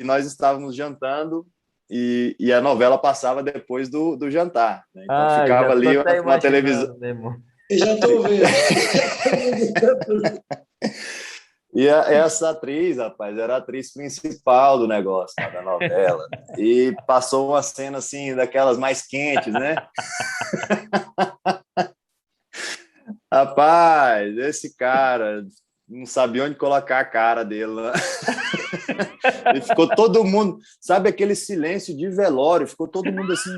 e nós estávamos jantando e a novela passava depois do jantar, né? Então ficava Já tô ali até uma televisão. imaginando, meu irmão. Eu já estou vendo. E essa atriz, rapaz, era a atriz principal do negócio, lá, da novela. E passou uma cena assim, daquelas mais quentes, né? Rapaz, esse cara não sabia onde colocar a cara dele lá. E ficou todo mundo, sabe aquele silêncio de velório? Ficou todo mundo assim,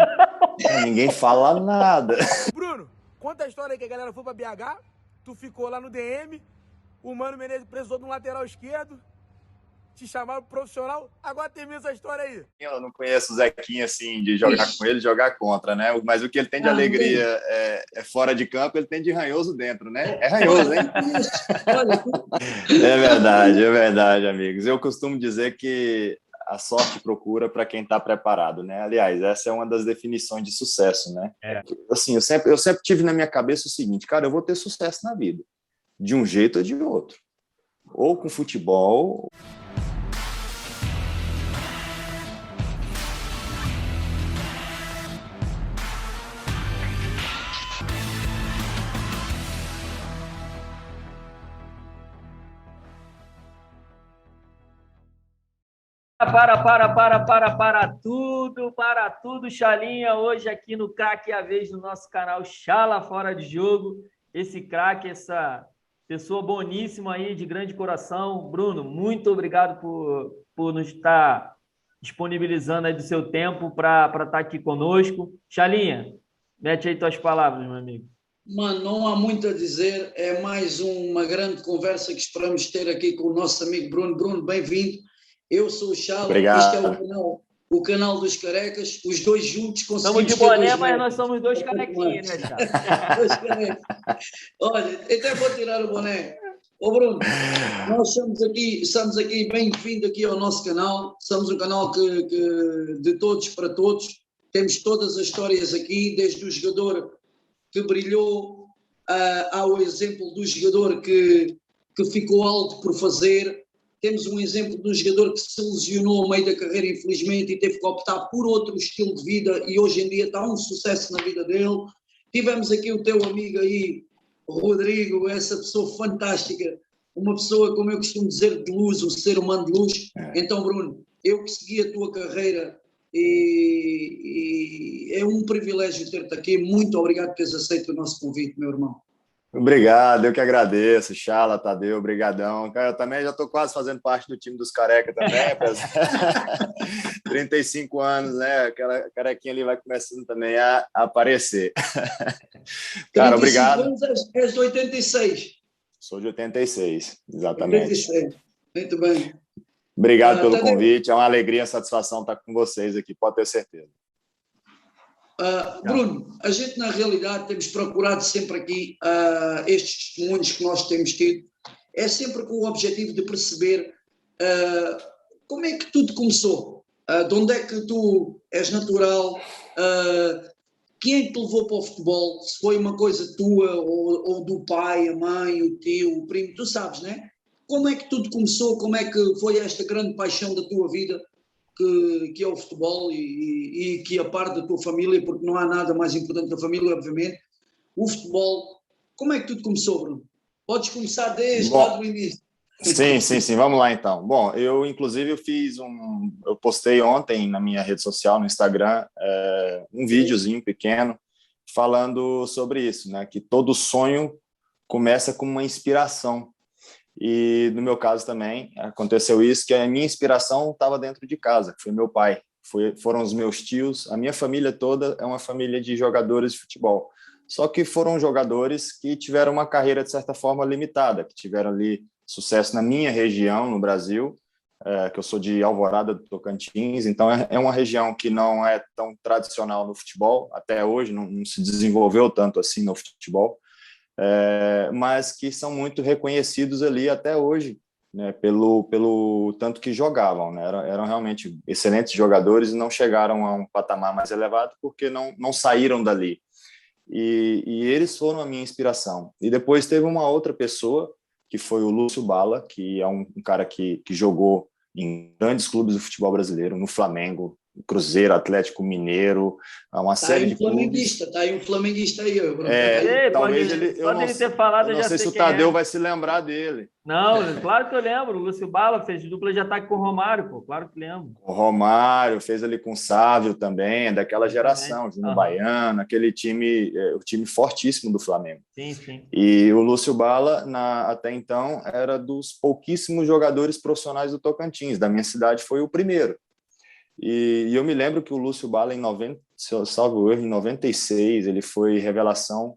ninguém fala nada. Bruno, conta a história aí que a galera foi pra BH, tu ficou lá no DM, o Mano Menezes precisou de um lateral esquerdo, te chamaram pro profissional, agora termina essa história aí. Eu não conheço o Zequinha assim, de jogar com ele, jogar contra, né? Mas o que ele tem de alegria é fora de campo, ele tem de ranhoso dentro, né? É ranhoso, hein? É verdade, amigos. Eu costumo dizer que a sorte procura para quem está preparado, né? Aliás, essa é uma das definições de sucesso, né? Assim, eu sempre tive na minha cabeça o seguinte, cara, eu vou ter sucesso na vida, de um jeito ou de outro. Ou com futebol. Para tudo, Chalinha, hoje aqui no Craque a Vez, no nosso canal Chala Fora de Jogo, esse craque, essa pessoa boníssima aí, de grande coração. Bruno, muito obrigado por nos estar disponibilizando aí do seu tempo para estar aqui conosco. Chalinha, mete aí tuas palavras, meu amigo. Mano, não há muito a dizer, é mais uma grande conversa que esperamos ter aqui com o nosso amigo Bruno. Bruno, bem-vindo. Eu sou o Chala, Obrigado. Este é o canal dos carecas, os dois juntos conseguimos. Estamos de boné, mas nós somos dois carequinhos, né, Chala? Dois carecas. Olha, até vou tirar o boné. Ô Bruno, nós estamos aqui bem-vindo aqui ao nosso canal, somos um canal que de todos para todos, temos todas as histórias aqui, desde o jogador que brilhou ao exemplo do jogador que ficou alto por fazer. Temos um exemplo de um jogador que se lesionou ao meio da carreira, infelizmente, e teve que optar por outro estilo de vida e hoje em dia está um sucesso na vida dele. Tivemos aqui o teu amigo aí, Rodrigo, essa pessoa fantástica, uma pessoa, como eu costumo dizer, de luz, um ser humano de luz. Então, Bruno, eu que segui a tua carreira e é um privilégio ter-te aqui. Muito obrigado por teres aceito o nosso convite, meu irmão. Obrigado, eu que agradeço, Chala, Tadeu, brigadão. Cara, eu também já estou quase fazendo parte do time dos careca também, 35 anos, né? Aquela carequinha ali vai começando também a aparecer. Cara, obrigado. Anos, és de 86. Sou de 86, exatamente. 86, muito bem. Obrigado pelo convite, é uma alegria, satisfação estar com vocês aqui, pode ter certeza. Bruno, a gente na realidade temos procurado sempre aqui estes testemunhos que nós temos tido, é sempre com o objetivo de perceber como é que tudo começou, de onde é que tu és natural, quem é que te levou para o futebol, se foi uma coisa tua ou do pai, a mãe, o tio, o primo, tu sabes, né? Como é que tudo começou, como é que foi esta grande paixão da tua vida que é o futebol e que a parte da tua família, porque não há nada mais importante da família, obviamente, o futebol. Como é que tudo começou, Bruno? Podes começar desde lá do início. Sim, vamos lá então. Bom, eu inclusive eu postei ontem na minha rede social, no Instagram, um videozinho pequeno falando sobre isso, né? Que todo sonho começa com uma inspiração. E no meu caso também aconteceu isso, que a minha inspiração estava dentro de casa, que foi meu pai, foram os meus tios, a minha família toda é uma família de jogadores de futebol. Só que foram jogadores que tiveram uma carreira, de certa forma, limitada, que tiveram ali sucesso na minha região, no Brasil, que eu sou de Alvorada do Tocantins, então é uma região que não é tão tradicional no futebol, até hoje não se desenvolveu tanto assim no futebol, mas que são muito reconhecidos ali até hoje, né, pelo tanto que jogavam, né? Eram realmente excelentes jogadores e não chegaram a um patamar mais elevado porque não saíram dali. E eles foram a minha inspiração. E depois teve uma outra pessoa, que foi o Lúcio Bala, que é um cara que jogou em grandes clubes do futebol brasileiro, no Flamengo, Cruzeiro, Atlético Mineiro, uma série de clubes. Tá aí um flamenguista aí, Bruno. Talvez ele ter falado, eu não sei se o Tadeu vai se lembrar dele. Não, claro que eu lembro. O Lúcio Bala fez dupla de ataque com o Romário, pô. Claro que lembro. O Romário fez ali com o Sávio também, daquela geração, Júnior Baiano, aquele time, o time fortíssimo do Flamengo. Sim. E o Lúcio Bala, até então, era dos pouquíssimos jogadores profissionais do Tocantins. Da minha cidade foi o primeiro. E eu me lembro que o Lúcio Bala, se eu salvo o erro, em 96, ele foi revelação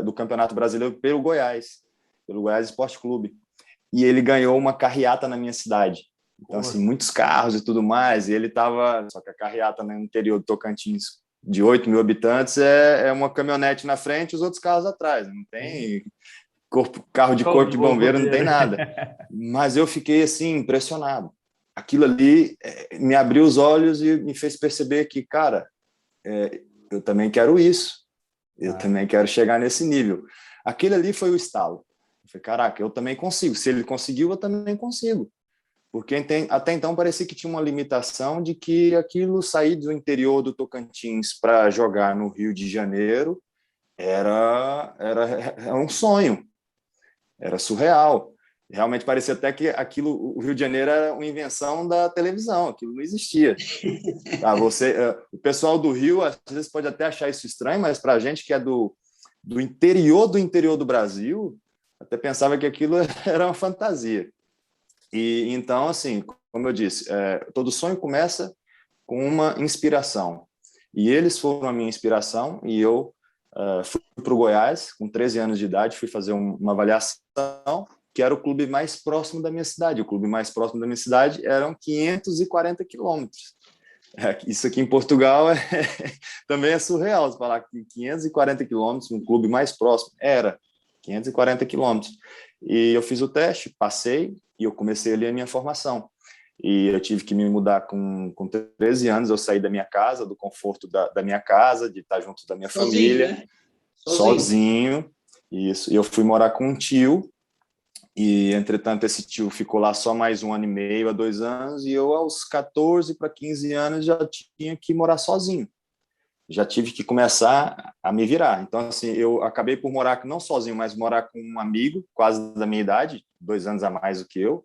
do Campeonato Brasileiro pelo Goiás Esporte Clube. E ele ganhou uma carreata na minha cidade. Então, assim, muitos carros e tudo mais. E ele estava... Só que a carreata no interior do Tocantins, de 8 mil habitantes, é uma caminhonete na frente e os outros carros atrás. Não tem carro de corpo de bombeiro, não tem nada. Mas eu fiquei, assim, impressionado. Aquilo ali me abriu os olhos e me fez perceber que, cara, eu também quero isso. Eu também quero chegar nesse nível. Aquele ali foi o estalo. Eu falei, caraca, eu também consigo. Se ele conseguiu, eu também consigo. Porque até então parecia que tinha uma limitação de que aquilo sair do interior do Tocantins para jogar no Rio de Janeiro era um sonho. Era surreal. Realmente parecia até que o Rio de Janeiro era uma invenção da televisão, aquilo não existia. O pessoal do Rio, às vezes, pode até achar isso estranho, mas para a gente que é do interior do Brasil, até pensava que aquilo era uma fantasia. E então, assim, como eu disse, todo sonho começa com uma inspiração. E eles foram a minha inspiração, e eu fui para o Goiás, com 13 anos de idade, fui fazer uma avaliação, que era o clube mais próximo da minha cidade. O clube mais próximo da minha cidade eram 540 quilômetros. Isso aqui em Portugal também é surreal, você falar que 540 quilômetros, um clube mais próximo, era 540 quilômetros. E eu fiz o teste, passei, e eu comecei ali a minha formação. E eu tive que me mudar com 13 anos, eu saí da minha casa, do conforto da minha casa, de estar junto da minha família, né? Sozinho. Isso. E eu fui morar com um tio, e, entretanto, esse tio ficou lá só mais 1 ano e meio, a 2 anos, e eu, aos 14 para 15 anos, já tinha que morar sozinho. Já tive que começar a me virar. Então, assim, eu acabei por morar não sozinho, mas morar com um amigo, quase da minha idade, 2 anos a mais do que eu.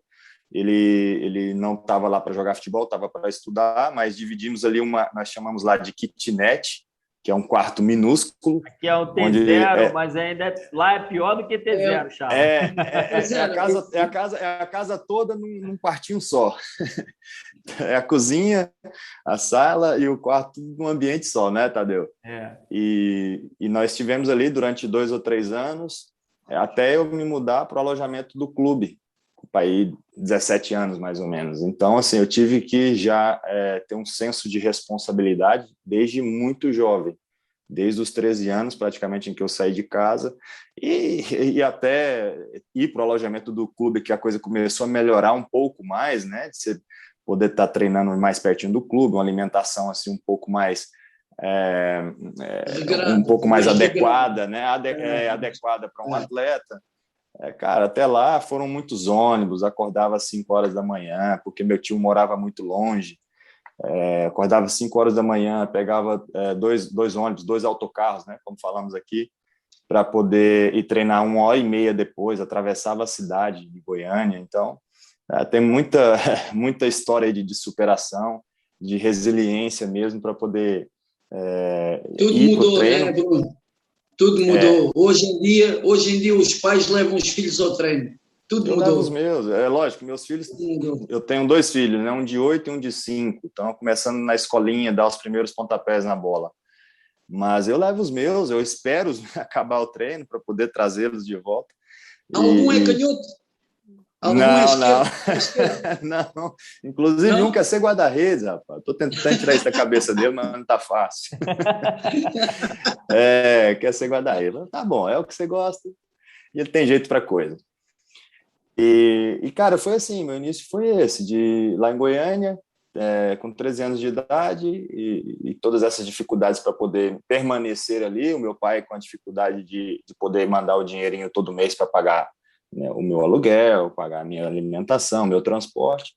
Ele não estava lá para jogar futebol, estava para estudar, mas dividimos ali nós chamamos lá de kitnet, que é um quarto minúsculo. Aqui é o T0, mas ainda lá é pior do que T0, Charles. A casa toda num quartinho só. É a cozinha, a sala e o quarto num ambiente só, né, Tadeu? E nós estivemos ali durante 2 ou 3 anos, até eu me mudar para o alojamento do clube, para ir 17 anos, mais ou menos. Então, assim, eu tive que já ter um senso de responsabilidade desde muito jovem, desde os 13 anos, praticamente, em que eu saí de casa, e até ir para o alojamento do clube, que a coisa começou a melhorar um pouco mais, né, de você poder estar treinando mais pertinho do clube, uma alimentação assim um pouco mais adequada, né, adequada para um atleta. Cara, até lá foram muitos ônibus, acordava às 5 horas da manhã, porque meu tio morava muito longe, acordava às 5 horas da manhã, pegava 2 ônibus, 2 autocarros, né, como falamos aqui, para poder ir treinar 1h30 depois, atravessava a cidade de Goiânia. Então, tem muita história aí de superação, de resiliência mesmo, para poder ir para o treino. Né, Bruno? Tudo mudou. Hoje em dia os pais levam os filhos ao treino. Tudo mudou. Os meus, lógico, meus filhos, eu tenho 2 filhos, né? Um de 8 e um de 5, então começando na escolinha, dar os primeiros pontapés na bola. Mas eu levo os meus, eu espero acabar o treino para poder trazê-los de volta. Algum é canhoto? Não. Inclusive, um quer ser guarda-redes, rapaz. Estou tentando tirar isso da cabeça dele, mas não está fácil. Quer ser guarda-redes. Tá bom, é o que você gosta. E ele tem jeito para coisa. E, cara, foi assim, meu início foi esse, lá em Goiânia, com 13 anos de idade, e todas essas dificuldades para poder permanecer ali. O meu pai com a dificuldade de poder mandar o dinheirinho todo mês para pagar, né, o meu aluguel, pagar a minha alimentação, meu transporte.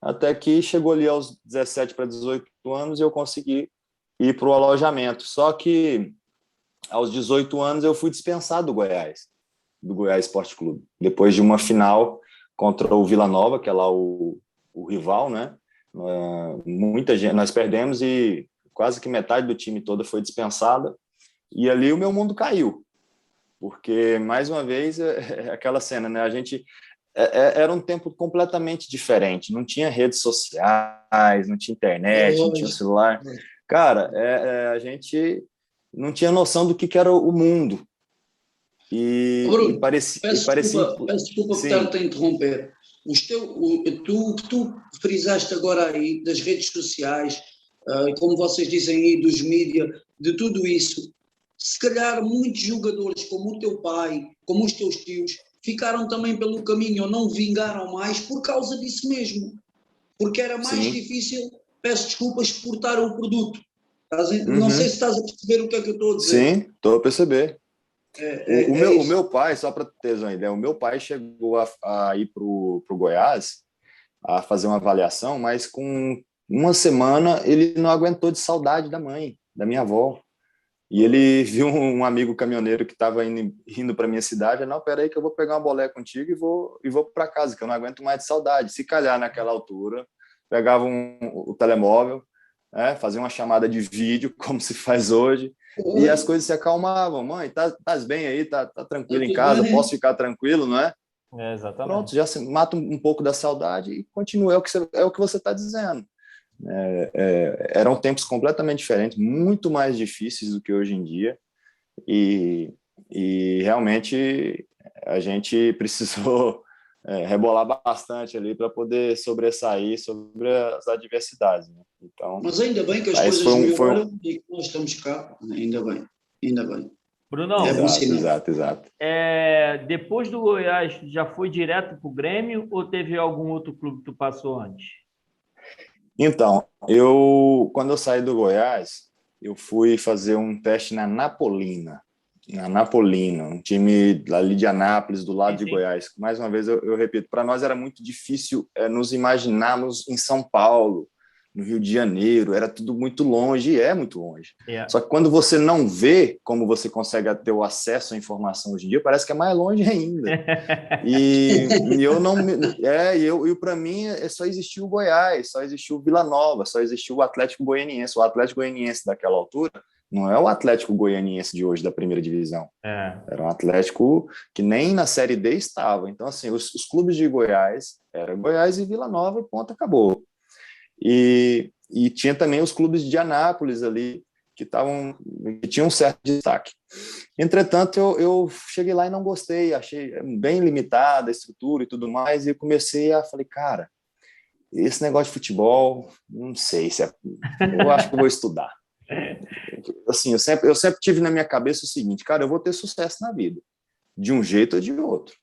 até que chegou ali aos 17 para 18 anos e eu consegui ir para o alojamento. Só que aos 18 anos eu fui dispensado do Goiás Esporte Clube, depois de uma final contra o Vila Nova, que é lá o rival, né? Muita gente, nós perdemos e quase que metade do time toda foi dispensada, e ali o meu mundo caiu, porque, mais uma vez, aquela cena, né? A gente era um tempo completamente diferente, não tinha redes sociais, não tinha internet, não tinha celular. Cara, a gente não tinha noção do que era o mundo. Bruno, parecia... peço desculpa por estar-te a interromper. Tu frisaste agora aí das redes sociais, como vocês dizem aí, dos mídias, de tudo isso. Se calhar muitos jogadores, como o teu pai, como os teus tios, ficaram também pelo caminho ou não vingaram mais por causa disso mesmo. Porque era mais difícil, peço desculpa, exportar o produto. Não sei se estás a perceber o que é que eu estou a dizer. Sim, estou a perceber. O meu pai, só para ter uma ideia, o meu pai chegou a ir para o Goiás a fazer uma avaliação, mas com uma semana ele não aguentou de saudade da mãe, da minha avó. E ele viu um amigo caminhoneiro que estava indo para minha cidade. Não, peraí que eu vou pegar uma bolé contigo e vou para casa, que eu não aguento mais de saudade. Se calhar naquela altura, pegava o telemóvel, fazia uma chamada de vídeo, como se faz hoje, e as coisas se acalmavam. Mãe, tá bem aí? Tá tranquilo em casa? Posso ficar tranquilo, não é? Exatamente. Pronto, já se mata um pouco da saudade e continua. É o que você está dizendo. Eram tempos completamente diferentes, muito mais difíceis do que hoje em dia, e realmente a gente precisou rebolar bastante ali para poder sobressair sobre as adversidades, né? Então, mas ainda bem que as coisas melhoraram e que nós estamos cá, ainda bem. Brunão, exato. Depois do Goiás, já foi direto para o Grêmio ou teve algum outro clube que tu passou antes? Então, quando eu saí do Goiás, eu fui fazer um teste na Napolina, um time ali de Anápolis, do lado de Goiás. Mais uma vez, eu repito, para nós era muito difícil nos imaginarmos em São Paulo, no Rio de Janeiro, era tudo muito longe, e é muito longe. Só que quando você não vê como você consegue ter o acesso à informação hoje em dia, parece que é mais longe ainda. E eu não... para mim, só existiu o Goiás, só existiu o Vila Nova, só existiu o Atlético Goianiense. O Atlético Goianiense daquela altura não é o Atlético Goianiense de hoje, da primeira divisão. Era um Atlético que nem na Série D estava. Então, assim, os clubes de Goiás, era Goiás e Vila Nova, e ponto, acabou. E tinha também os clubes de Anápolis ali, que tinham um certo destaque. Entretanto, eu cheguei lá e não gostei, achei bem limitada a estrutura e tudo mais, e comecei falei, cara, esse negócio de futebol, não sei se eu acho que eu vou estudar. Assim, eu sempre tive na minha cabeça o seguinte, cara, eu vou ter sucesso na vida, de um jeito ou de outro.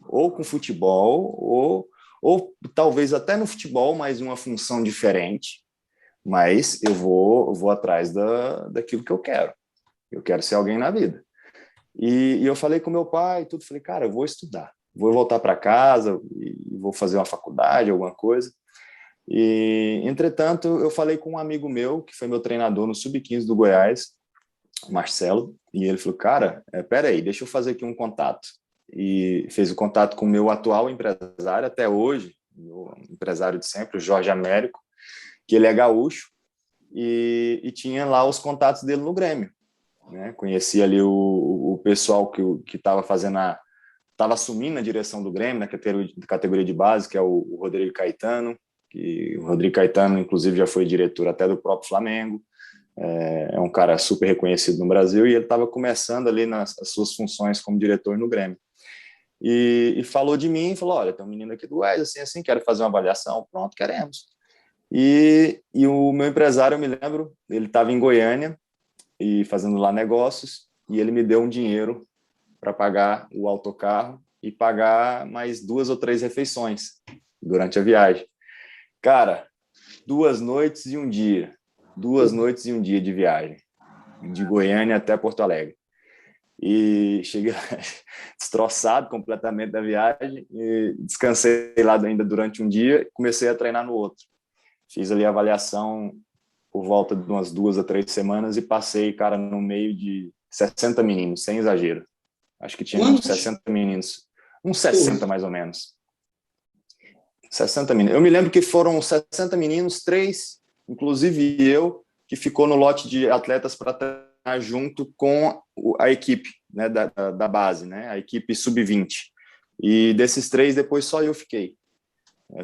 Ou com futebol, ou talvez até no futebol, mas uma função diferente, mas eu vou atrás daquilo que eu quero. Eu quero ser alguém na vida. E eu falei com meu pai, falei, cara, eu vou estudar, vou voltar para casa e vou fazer uma faculdade, alguma coisa. E, entretanto, eu falei com um amigo meu, que foi meu treinador no Sub-15 do Goiás, Marcelo, e ele falou, cara, peraí, deixa eu fazer aqui um contato. E fez o contato com o meu atual empresário, até hoje, meu empresário de sempre, o Jorge Américo, que ele é gaúcho, e tinha lá os contatos dele no Grêmio, né? Conheci ali o pessoal que estava assumindo a direção do Grêmio, na categoria de base, que é o Rodrigo Caetano, que o Rodrigo Caetano, inclusive, já foi diretor até do próprio Flamengo, é um cara super reconhecido no Brasil, e ele estava começando ali nas suas funções como diretor no Grêmio. E falou de mim, falou, olha, tem um menino aqui do Goiás, assim, quero fazer uma avaliação. Pronto, queremos. E o meu empresário, eu me lembro, ele estava em Goiânia e fazendo lá negócios, e ele me deu um dinheiro para pagar o autocarro e pagar mais 2 ou 3 refeições durante a viagem. Cara, 2 noites e um dia. 2 noites e um dia de viagem, de Goiânia até Porto Alegre. E cheguei destroçado completamente da viagem, e descansei lá ainda durante um dia e comecei a treinar no outro. Fiz ali a avaliação por volta de umas 2 a 3 semanas e passei, cara, no meio de 60 meninos, sem exagero. Acho que tinha uns 60 meninos, uns 60 mais ou menos. 60 meninos. Eu me lembro que foram 60 meninos, 3, inclusive eu, que ficou no lote de atletas para treinar junto com a equipe, né, da base, né, a equipe sub-20. E desses 3, depois só eu fiquei.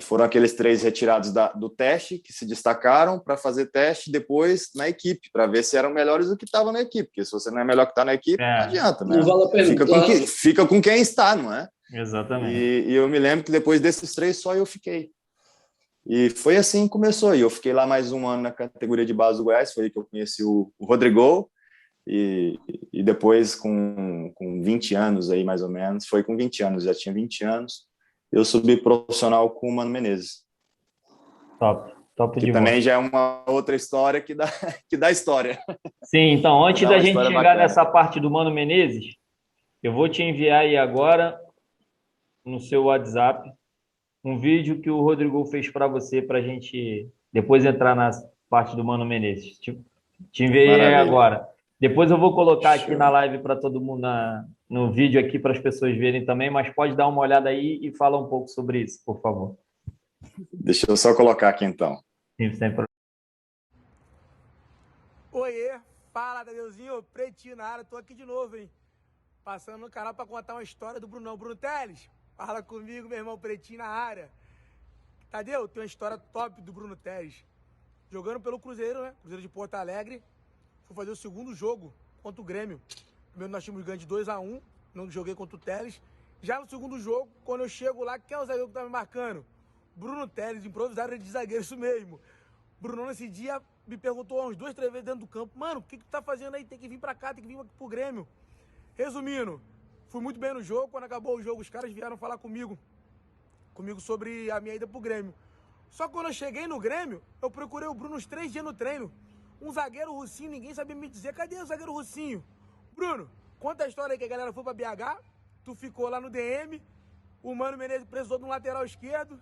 Foram aqueles 3 retirados do teste, que se destacaram para fazer teste depois na equipe, para ver se eram melhores do que estavam na equipe. Porque se você não é melhor que está na equipe, não adianta, né? Não vale a pena. Fica com quem está, não é? Exatamente. E eu me lembro que depois desses 3, só eu fiquei. E foi assim que começou. E eu fiquei lá mais um ano na categoria de base do Goiás. Foi aí que eu conheci o Rodrigo. E depois, com 20 anos aí, mais ou menos, foi com 20 anos, já tinha 20 anos, eu subi profissional com o Mano Menezes. Top que também já é uma outra história que dá história. Sim, então, antes da gente chegar nessa parte do Mano Menezes, eu vou te enviar aí agora, no seu WhatsApp, um vídeo que o Rodrigo fez para você, para a gente depois entrar na parte do Mano Menezes. Te enviei aí agora. Depois eu vou colocar aqui na live para todo mundo, no vídeo aqui para as pessoas verem também, mas pode dar uma olhada aí e falar um pouco sobre isso, por favor. Deixa eu só colocar aqui então. Sim, sem problema. Oiê, fala, Tadeuzinho, Pretinho na área, tô aqui de novo, hein? Passando no canal para contar uma história do Brunão. Bruno Teles, fala comigo, meu irmão, Pretinho na área. Tadeu, tem uma história top do Bruno Teles. Jogando pelo Cruzeiro, né? Cruzeiro de Porto Alegre. Fui fazer o segundo jogo contra o Grêmio. Primeiro nós tínhamos ganho de 2-1, não joguei contra o Teles. Já no segundo jogo, quando eu chego lá, quem é o zagueiro que tá me marcando? Bruno Teles, improvisado de zagueiro, isso mesmo. Bruno, nesse dia, me perguntou umas 2, 3 vezes dentro do campo: mano, o que tu tá fazendo aí? Tem que vir pra cá, tem que vir pro Grêmio. Resumindo, fui muito bem no jogo. Quando acabou o jogo, os caras vieram falar comigo sobre a minha ida pro Grêmio. Só que quando eu cheguei no Grêmio, eu procurei o Bruno uns 3 dias no treino. Um zagueiro russinho, ninguém sabia me dizer, cadê o zagueiro russinho? Bruno, conta a história aí que a galera foi pra BH, tu ficou lá no DM, o Mano Menezes precisou de um lateral esquerdo,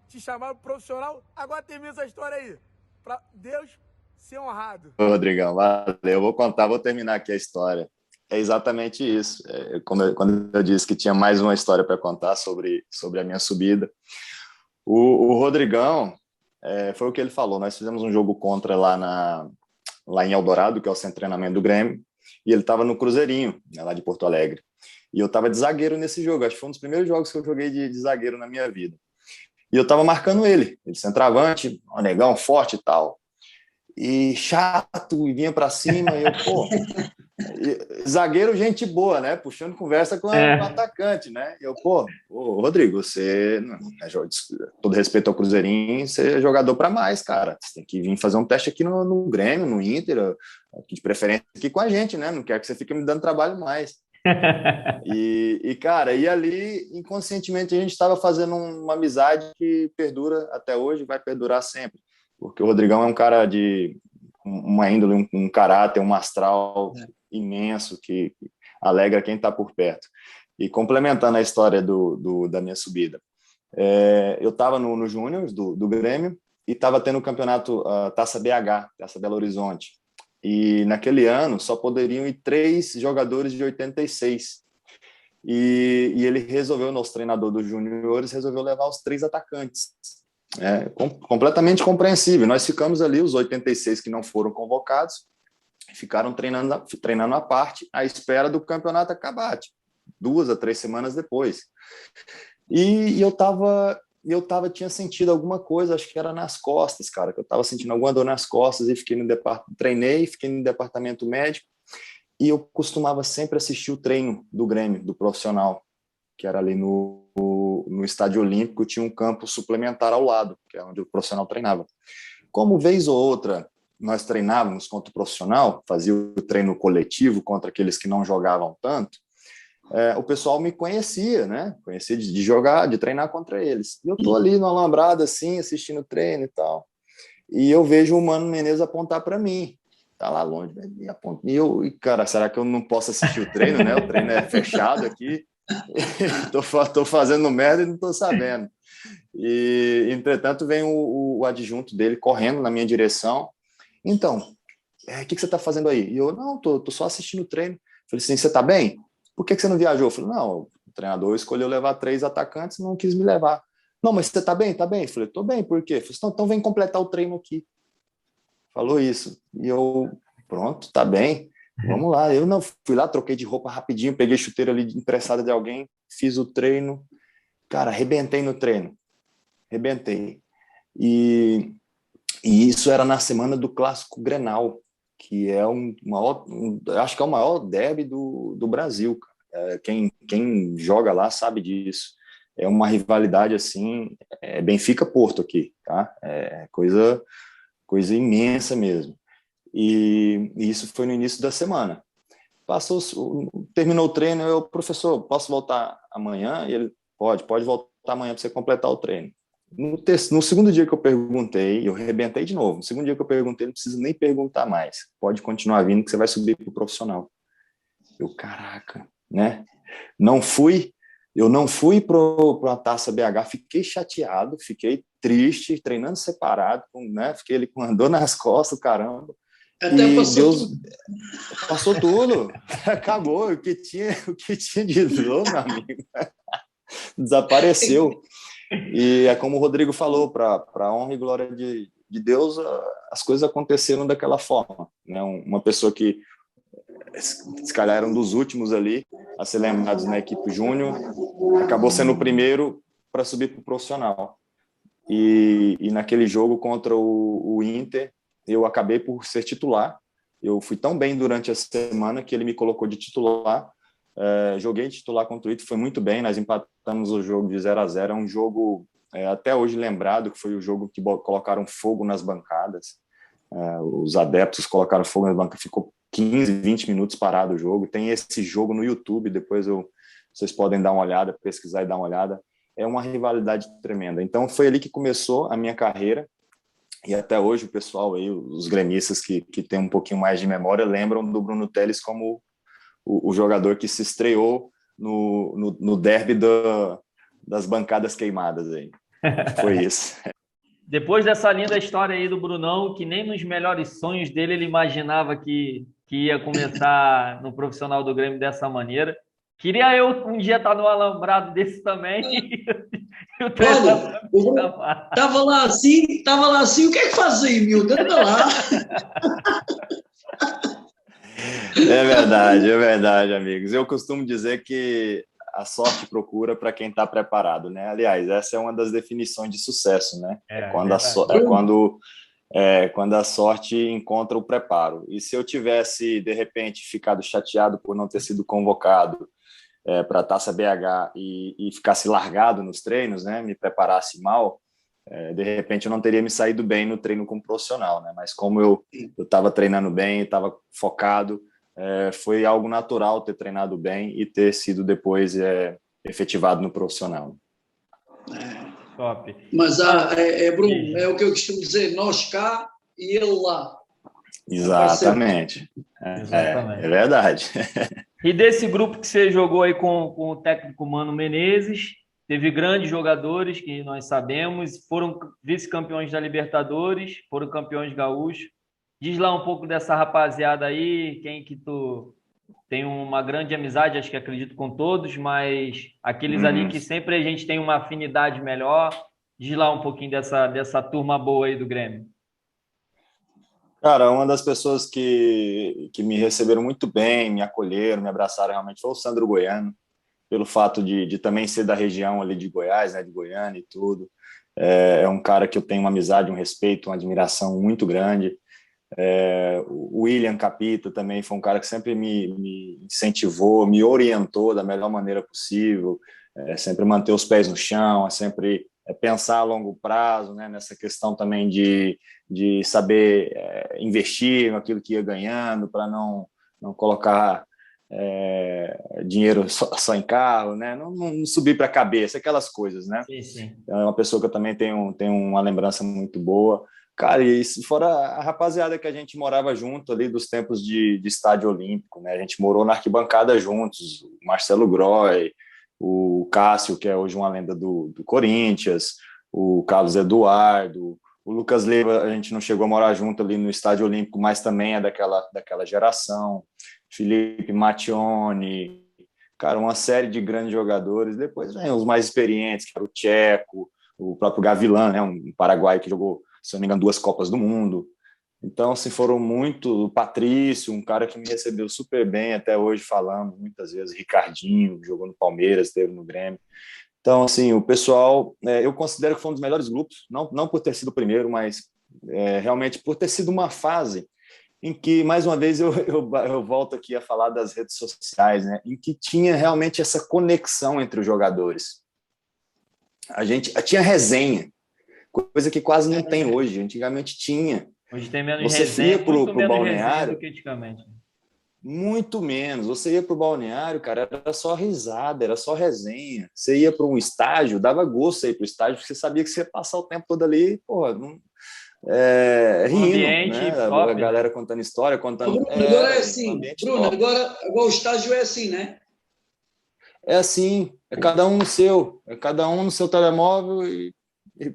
te chamaram pro profissional, agora termina essa história aí, pra Deus ser honrado. Ô, Rodrigão, valeu, eu vou terminar aqui a história. É exatamente isso, quando eu disse que tinha mais uma história para contar sobre a minha subida. O Rodrigão, foi o que ele falou, nós fizemos um jogo contra lá em Eldorado, que é o centro de treinamento do Grêmio, e ele estava no Cruzeirinho, né, lá de Porto Alegre. E eu estava de zagueiro nesse jogo, acho que foi um dos primeiros jogos que eu joguei de zagueiro na minha vida. E eu estava marcando ele centroavante, um negão forte e tal. E chato, e vinha para cima, e eu, zagueiro, gente boa, né? Puxando conversa com o atacante, né? Eu, Rodrigo, você, todo respeito ao Cruzeirinho, você é jogador para mais, cara. Você tem que vir fazer um teste aqui no Grêmio, no Inter, aqui de preferência aqui com a gente, né? Não quero que você fique me dando trabalho mais. Cara, e ali, inconscientemente, a gente estava fazendo uma amizade que perdura até hoje, vai perdurar sempre. Porque o Rodrigão é um cara de uma índole, um caráter, um astral imenso que alegra quem está por perto. E complementando a história da minha subida, eu estava no Júnior do Grêmio e estava tendo o campeonato Taça BH, Taça Belo Horizonte. E naquele ano só poderiam ir 3 jogadores de 86. E ele resolveu, nosso treinador dos juniores, resolveu levar os 3 atacantes. Completamente compreensível. Nós ficamos ali, os 86 que não foram convocados, ficaram treinando à parte, à espera do campeonato acabar, 2 a 3 semanas depois. E eu tinha sentido alguma coisa, acho que era nas costas, cara, que eu estava sentindo alguma dor nas costas e fiquei no departamento médico, e eu costumava sempre assistir o treino do Grêmio, do profissional, que era ali no Estádio Olímpico, tinha um campo suplementar ao lado, que é onde o profissional treinava. Como vez ou outra nós treinávamos contra o profissional, fazia o treino coletivo contra aqueles que não jogavam tanto, o pessoal me conhecia, né? Conhecia de jogar, de treinar contra eles. E eu tô ali no alambrado, assim, assistindo o treino e tal. E eu vejo o Mano Menezes apontar para mim. tá lá longe, e cara, será que eu não posso assistir o treino, né? O treino é fechado aqui, tô fazendo merda e não tô sabendo. E, entretanto, vem o adjunto dele correndo na minha direção. Então, o que você está fazendo aí? E eu, não, tô só assistindo o treino. Falei assim, você tá bem? Por que você não viajou? Eu falei, não, o treinador escolheu levar 3 atacantes e não quis me levar. Não, mas você tá bem? Tá bem? Eu falei, tô bem, por quê? Eu falei, então vem completar o treino aqui. Falou isso. E eu, pronto, tá bem, vamos lá. Eu não fui lá, troquei de roupa rapidinho, peguei chuteira ali emprestada de alguém, fiz o treino. Cara, arrebentei no treino. Arrebentei. E isso era na semana do Clássico Grenal, que é acho que é o maior derby do Brasil. Quem joga lá sabe disso. É uma rivalidade assim, Benfica-Porto aqui, tá? É coisa imensa mesmo. E isso foi no início da semana. Terminou o treino, eu, professor, posso voltar amanhã? E ele, pode voltar amanhã para você completar o treino. No segundo dia que eu perguntei, eu arrebentei de novo. No segundo dia que eu perguntei, não precisa nem perguntar mais. Pode continuar vindo que você vai subir para o profissional. Eu, caraca, né? Eu não fui para a Taça BH, fiquei chateado, fiquei triste, treinando separado, né? Fiquei ali com a dor nas costas, caramba. Até e passou Deus tudo. Passou tudo. Acabou. O que tinha de dor, meu amigo, desapareceu. E é como o Rodrigo falou, para a honra e glória de Deus, as coisas aconteceram daquela forma, né? Uma pessoa que se calhar era um dos últimos ali a ser lembrados na equipe júnior, acabou sendo o primeiro para subir para o profissional. E naquele jogo contra o Inter, eu acabei por ser titular. Eu fui tão bem durante a semana que ele me colocou de titular. Joguei de titular contra o Inter, foi muito bem. Nós empatamos o jogo de 0-0. É um jogo até hoje lembrado, que foi o jogo que colocaram fogo nas bancadas. Os adeptos colocaram fogo nas bancadas, ficou 15, 20 minutos parado o jogo. Tem esse jogo no YouTube, depois vocês podem dar uma olhada, pesquisar e dar uma olhada. É uma rivalidade tremenda. Então, foi ali que começou a minha carreira. E até hoje o pessoal aí, os gremistas que tem um pouquinho mais de memória, lembram do Bruno Telles como o jogador que se estreou no derby das bancadas queimadas aí. Foi isso. Depois dessa linda história aí do Brunão, que nem nos melhores sonhos dele ele imaginava que ia começar no profissional do Grêmio dessa maneira. Queria eu um dia estar no alambrado desse também. Olha, estava lá assim, o que é que faz aí, miúdo? Anda lá. É verdade, amigos. Eu costumo dizer que a sorte procura para quem está preparado, né? Aliás, essa é uma das definições de sucesso, né? Quando a sorte encontra o preparo. E se eu tivesse, de repente, ficado chateado por não ter sido convocado para a Taça BH e ficasse largado nos treinos, né? Me preparasse mal, de repente eu não teria me saído bem no treino como profissional, né? Mas como eu estava treinando bem, estava focado, foi algo natural ter treinado bem e ter sido depois efetivado no profissional. Top. Mas, Bruno, é o que eu costumo dizer, nós cá e ele lá. Exatamente. É verdade. E desse grupo que você jogou aí com o técnico Mano Menezes, teve grandes jogadores que nós sabemos, foram vice-campeões da Libertadores, foram campeões gaúchos. Diz lá um pouco dessa rapaziada aí, quem que tu tem uma grande amizade, acho que acredito com todos, mas aqueles ali que sempre a gente tem uma afinidade melhor. Diz lá um pouquinho dessa turma boa aí do Grêmio. Cara, uma das pessoas que me receberam muito bem, me acolheram, me abraçaram realmente foi o Sandro Goiano, pelo fato de também ser da região ali de Goiás, né, de Goiânia e tudo. É um cara que eu tenho uma amizade, um respeito, uma admiração muito grande. O William Capita também foi um cara que sempre me incentivou, me orientou da melhor maneira possível, sempre manter os pés no chão, sempre pensar a longo prazo, né, nessa questão também de saber investir naquilo que ia ganhando, para não colocar dinheiro só em carro, né, não subir para a cabeça, aquelas coisas, né? Sim. É uma pessoa que eu também tenho uma lembrança muito boa. Cara, e isso fora a rapaziada que a gente morava junto ali dos tempos de estádio olímpico, né? A gente morou na arquibancada juntos, o Marcelo Groy, o Cássio, que é hoje uma lenda do Corinthians, o Carlos Eduardo, o Lucas Leiva, a gente não chegou a morar junto ali no estádio olímpico, mas também é daquela geração, Felipe Mattioni, cara, uma série de grandes jogadores. Depois vem os mais experientes, que era o Tcheco, o próprio Gavilán, né? Um paraguaio que jogou, se não me engano, 2 Copas do Mundo. Então, assim, foram muito... O Patrício, um cara que me recebeu super bem, até hoje falando muitas vezes. Ricardinho, jogou no Palmeiras, esteve no Grêmio. Então, assim, o pessoal... eu considero que foi um dos melhores grupos, não por ter sido o primeiro, mas realmente por ter sido uma fase em que, mais uma vez, eu volto aqui a falar das redes sociais, né? Em que tinha realmente essa conexão entre os jogadores. A gente tinha resenha, coisa que quase não tem hoje. Antigamente tinha. Hoje tem menos Você resenha, ia para o balneário, resenha do que antigamente. Muito menos. Você ia para o balneário, cara, era só risada, era só resenha. Você ia para um estágio, dava gosto ir para o estágio, porque você sabia que você ia passar o tempo todo ali, porra, rindo, ambiente, né? top, A galera contando história, contando... Bruno, agora é assim, Bruno, agora o estágio é assim, né? É assim, é cada um no seu telemóvel e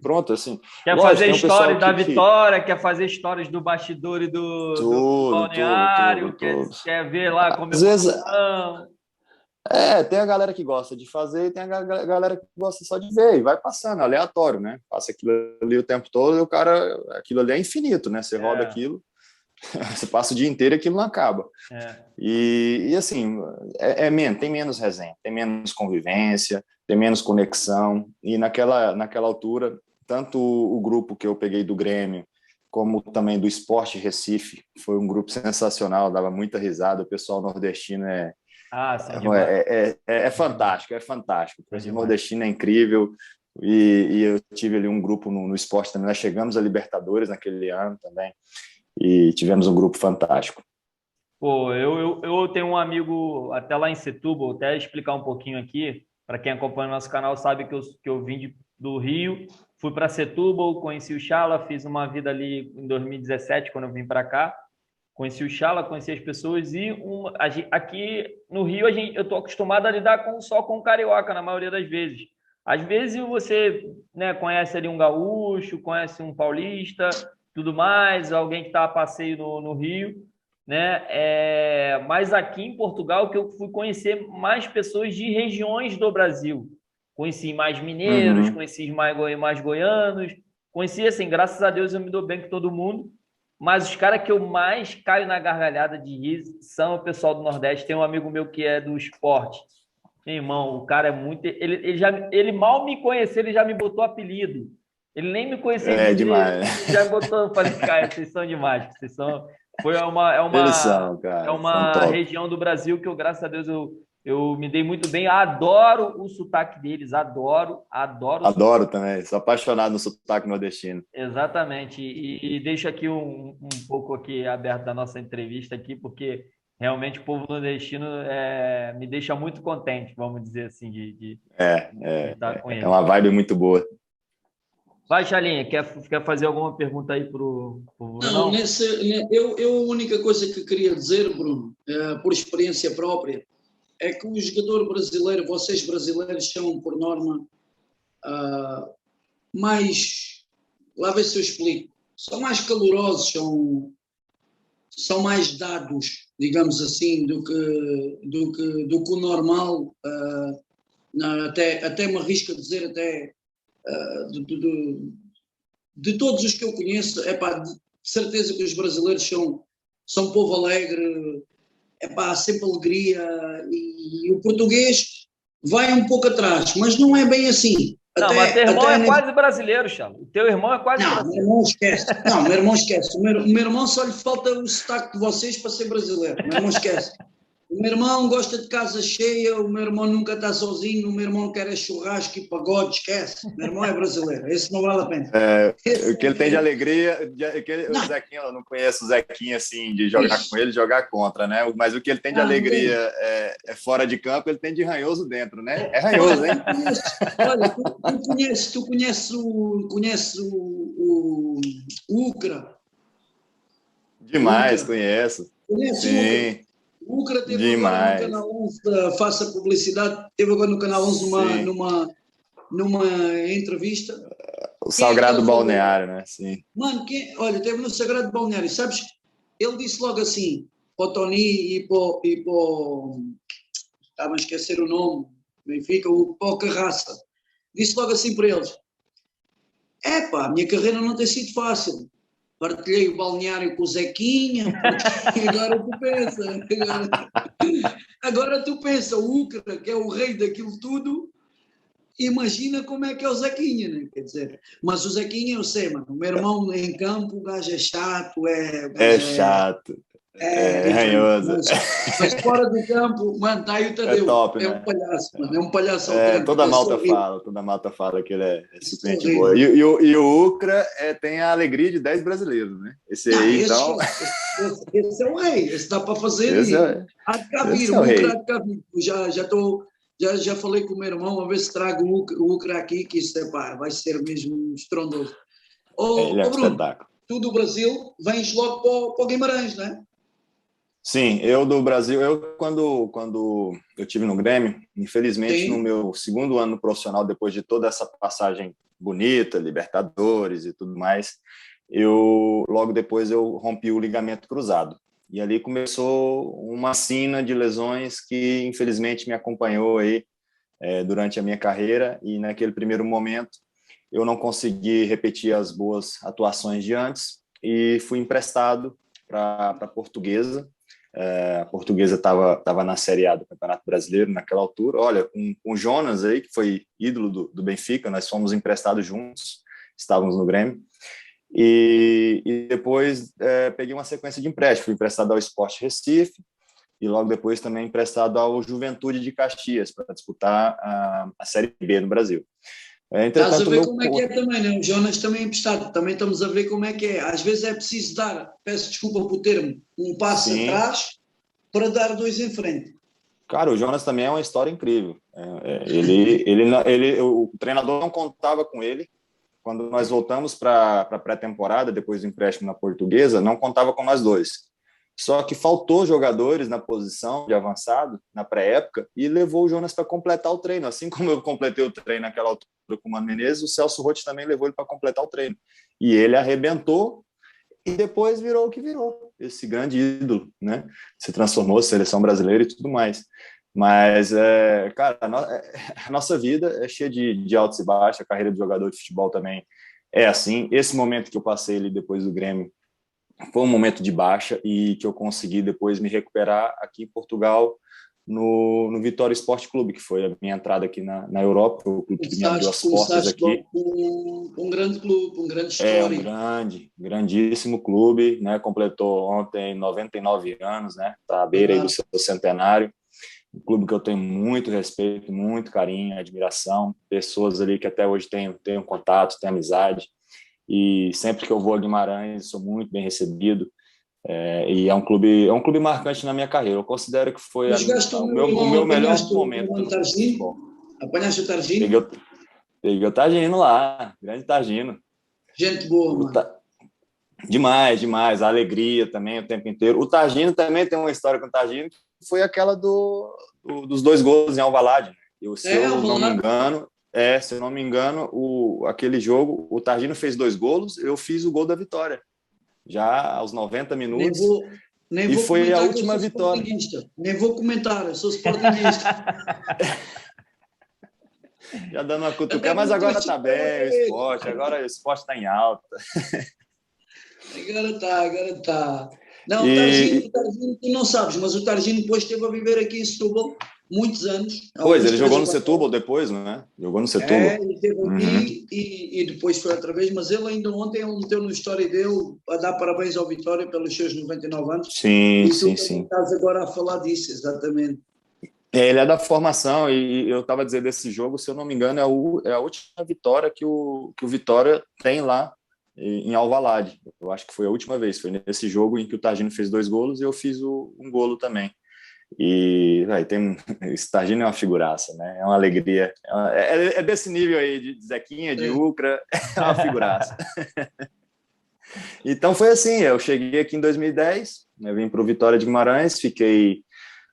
pronto, assim. Quer fazer histórias da vitória, quer fazer histórias do bastidor e do balneário, quer ver lá como às vezes, tem a galera que gosta de fazer e tem a galera que gosta só de ver, e vai passando, aleatório, né? Passa aquilo ali o tempo todo e o cara, aquilo ali é infinito, né? Você roda aquilo, você passa o dia inteiro e aquilo não acaba. E assim, tem menos resenha, tem menos convivência, tem menos conexão, e naquela altura, tanto o grupo que eu peguei do Grêmio, como também do Sport Recife, foi um grupo sensacional, dava muita risada, o pessoal nordestino é fantástico, é fantástico. O nordestino é incrível, e eu tive ali um grupo no esporte também, nós chegamos a Libertadores naquele ano também, e tivemos um grupo fantástico. Pô, eu tenho um amigo até lá em Setúbal, até explicar um pouquinho aqui, para quem acompanha o nosso canal sabe que eu vim do Rio, fui para Setúbal, conheci o Chala, fiz uma vida ali em 2017, quando eu vim para cá, conheci o Chala, conheci as pessoas, e aqui no Rio eu estou acostumado a lidar só com o carioca, na maioria das vezes. Às vezes você, né, conhece ali um gaúcho, conhece um paulista, tudo mais, alguém que está a passeio no Rio, né? Mas aqui em Portugal que eu fui conhecer mais pessoas de regiões do Brasil. Conheci mais mineiros, conheci mais goianos, conheci assim, graças a Deus eu me dou bem com todo mundo, mas os caras que eu mais caio na gargalhada de rir são o pessoal do Nordeste. Tem um amigo meu que é do esporte. Meu irmão, o cara é muito... Ele mal me conheceu, ele já me botou apelido. Ele nem me conhecia. Demais. Ele já me botou... Eu falei, cara, vocês são demais. Vocês são... É uma região do Brasil que eu, graças a Deus, eu me dei muito bem. Adoro o sotaque deles, adoro. Adoro também, sou apaixonado no sotaque nordestino. Exatamente. E deixo aqui um pouco aqui aberto da nossa entrevista aqui, porque realmente o povo nordestino me deixa muito contente, vamos dizer assim, de estar com ele. É uma vibe muito boa. Vai, Chalinha, quer fazer alguma pergunta aí para o Bruno? Não, a única coisa que queria dizer, Bruno, por experiência própria, é que o jogador brasileiro, vocês brasileiros são, por norma, mais... Lá ver se eu explico. São mais calorosos, são mais dados, digamos assim, do que o normal. Até me arrisco a dizer, de todos os que eu conheço, de certeza que os brasileiros são povo alegre, sempre alegria, e o português vai um pouco atrás, mas não é bem assim. Mas teu irmão é quase brasileiro, Chalo. O teu irmão é quase brasileiro. Meu irmão esquece. O meu irmão só lhe falta o sotaque de vocês para ser brasileiro. Meu irmão esquece. O meu irmão gosta de casa cheia, o meu irmão nunca está sozinho, o meu irmão quer é churrasco e pagode, esquece. O meu irmão é brasileiro, esse não vale a pena. O que ele tem de alegria, o Zequinha, eu não conheço o Zequinha assim, de jogar com ele, jogar contra, né? Mas o que ele tem de alegria é fora de campo, ele tem de ranhoso dentro, né? É ranhoso, hein? Olha, tu conheces o Ucra? Demais, conheço. Conheces Sim. o Ucra teve agora no Canal 11, faça publicidade, teve agora no Canal 11 numa entrevista. O Sagrado Balneário, né? Sim. Mano, olha, teve no Sagrado Balneário, sabes? Ele disse logo assim, para o Tony e para estava a esquecer o nome, Benfica, para o Carraça. Disse logo assim para eles, a minha carreira não tem sido fácil. Partilhei o balneário com o Zequinha, agora tu pensa, o Ucra, que é o rei daquilo tudo, imagina como é que é o Zequinha, né? Quer dizer, mas o Zequinha eu sei, mano, o meu irmão em campo, o gajo é chato, é chato. É ranhoso. Mas fora do campo, mano, está aí o Tadeu. É top, né? Um palhaço, mano. É um palhaço. Toda a malta fala que ele é super gente boa. E o Ucra tem a alegria de 10 brasileiros, né? Esse aí, então. Esse é o rei. Esse dá para fazer. Há de cá vir, o Ucra há de cá vir. Já falei com o meu irmão, a ver se trago o Ucra aqui, que isso vai ser mesmo estrondoso. Ele é um espetáculo. Tu do Brasil, vens logo para o Guimarães, não é? Sim, eu do Brasil, quando eu tive no Grêmio, infelizmente no meu segundo ano profissional, depois de toda essa passagem bonita, Libertadores e tudo mais, logo depois eu rompi o ligamento cruzado. E ali começou uma sina de lesões que infelizmente me acompanhou aí durante a minha carreira, e naquele primeiro momento eu não consegui repetir as boas atuações de antes e fui emprestado para a Portuguesa. A Portuguesa estava na Série A do Campeonato Brasileiro naquela altura. Olha, com o Jonas aí, que foi ídolo do Benfica, nós fomos emprestados juntos, estávamos no Grêmio. E depois peguei uma sequência de empréstimos. Fui emprestado ao Sport Recife e logo depois também emprestado ao Juventude de Caxias para disputar a Série B no Brasil. Estás a ver como é que é também, né? O Jonas também é emprestado, também estamos a ver como é que é. Às vezes é preciso dar, peço desculpa por termo, um passo atrás para dar dois em frente. Cara, o Jonas também é uma história incrível. O treinador não contava com ele. Quando nós voltamos para a pré-temporada, depois do empréstimo na Portuguesa, não contava com nós dois. Só que faltou jogadores na posição de avançado, na pré-época, e levou o Jonas para completar o treino. Assim como eu completei o treino naquela altura com o Mano Menezes, o Celso Roth também levou ele para completar o treino. E ele arrebentou e depois virou o que virou. Esse grande ídolo, né? Se transformou, seleção brasileira e tudo mais. Mas, cara, a nossa vida é cheia de altos e baixos, a carreira de jogador de futebol também é assim. Esse momento que eu passei ali depois do Grêmio foi um momento de baixa e que eu consegui depois me recuperar aqui em Portugal no Vitória Esporte Clube, que foi a minha entrada aqui na Europa, o clube que me abriu as portas aqui. Um grande clube, um grande história. Grandíssimo clube, né? Completou ontem 99 anos, né? Está à beira aí do seu centenário. Um clube que eu tenho muito respeito, muito carinho, admiração, pessoas ali que até hoje tenho contato, tenho amizade. E sempre que eu vou a Guimarães sou muito bem recebido, e é um clube marcante na minha carreira. Eu considero que foi o meu melhor momento. Apanhaste o Targino? Peguei o Targino lá, grande Targino. Gente boa, mano. Demais, a alegria também o tempo inteiro. O Targino também tem uma história com o Targino, que foi aquela dos 2 gols em Alvalade, né? Se eu não me engano, aquele jogo, o Targino fez 2 golos, eu fiz o gol da vitória, já aos 90 minutos. Nem vou foi a última vitória. Nem vou comentar, eu sou sportinguista. Já dando uma cutucada, mas agora está bem agora o esporte está em alta. Agora tá. Não, o Targino, tu não sabes, mas o Targino depois esteve a viver aqui em Setúbal muitos anos. Pois, ele jogou no Setúbal depois, não é? Jogou no Setúbal. Ele esteve aqui e depois foi outra vez, mas ele ainda ontem ele meteu no história dele a dar parabéns ao Vitória pelos seus 99 anos. Sim, e sim, tu sim. estás agora a falar disso, exatamente. Ele é da formação e eu estava dizendo desse jogo, se eu não me engano, é a última vitória que o Vitória tem lá em Alvalade. Eu acho que foi a última vez, foi nesse jogo em que o Targino fez 2 golos e eu fiz um golo também. E esse Targino é uma figuraça, né? É uma alegria. É desse nível aí de Zequinha, de Ucra, é uma figuraça. Então foi assim, eu cheguei aqui em 2010, eu vim para o Vitória de Guimarães, fiquei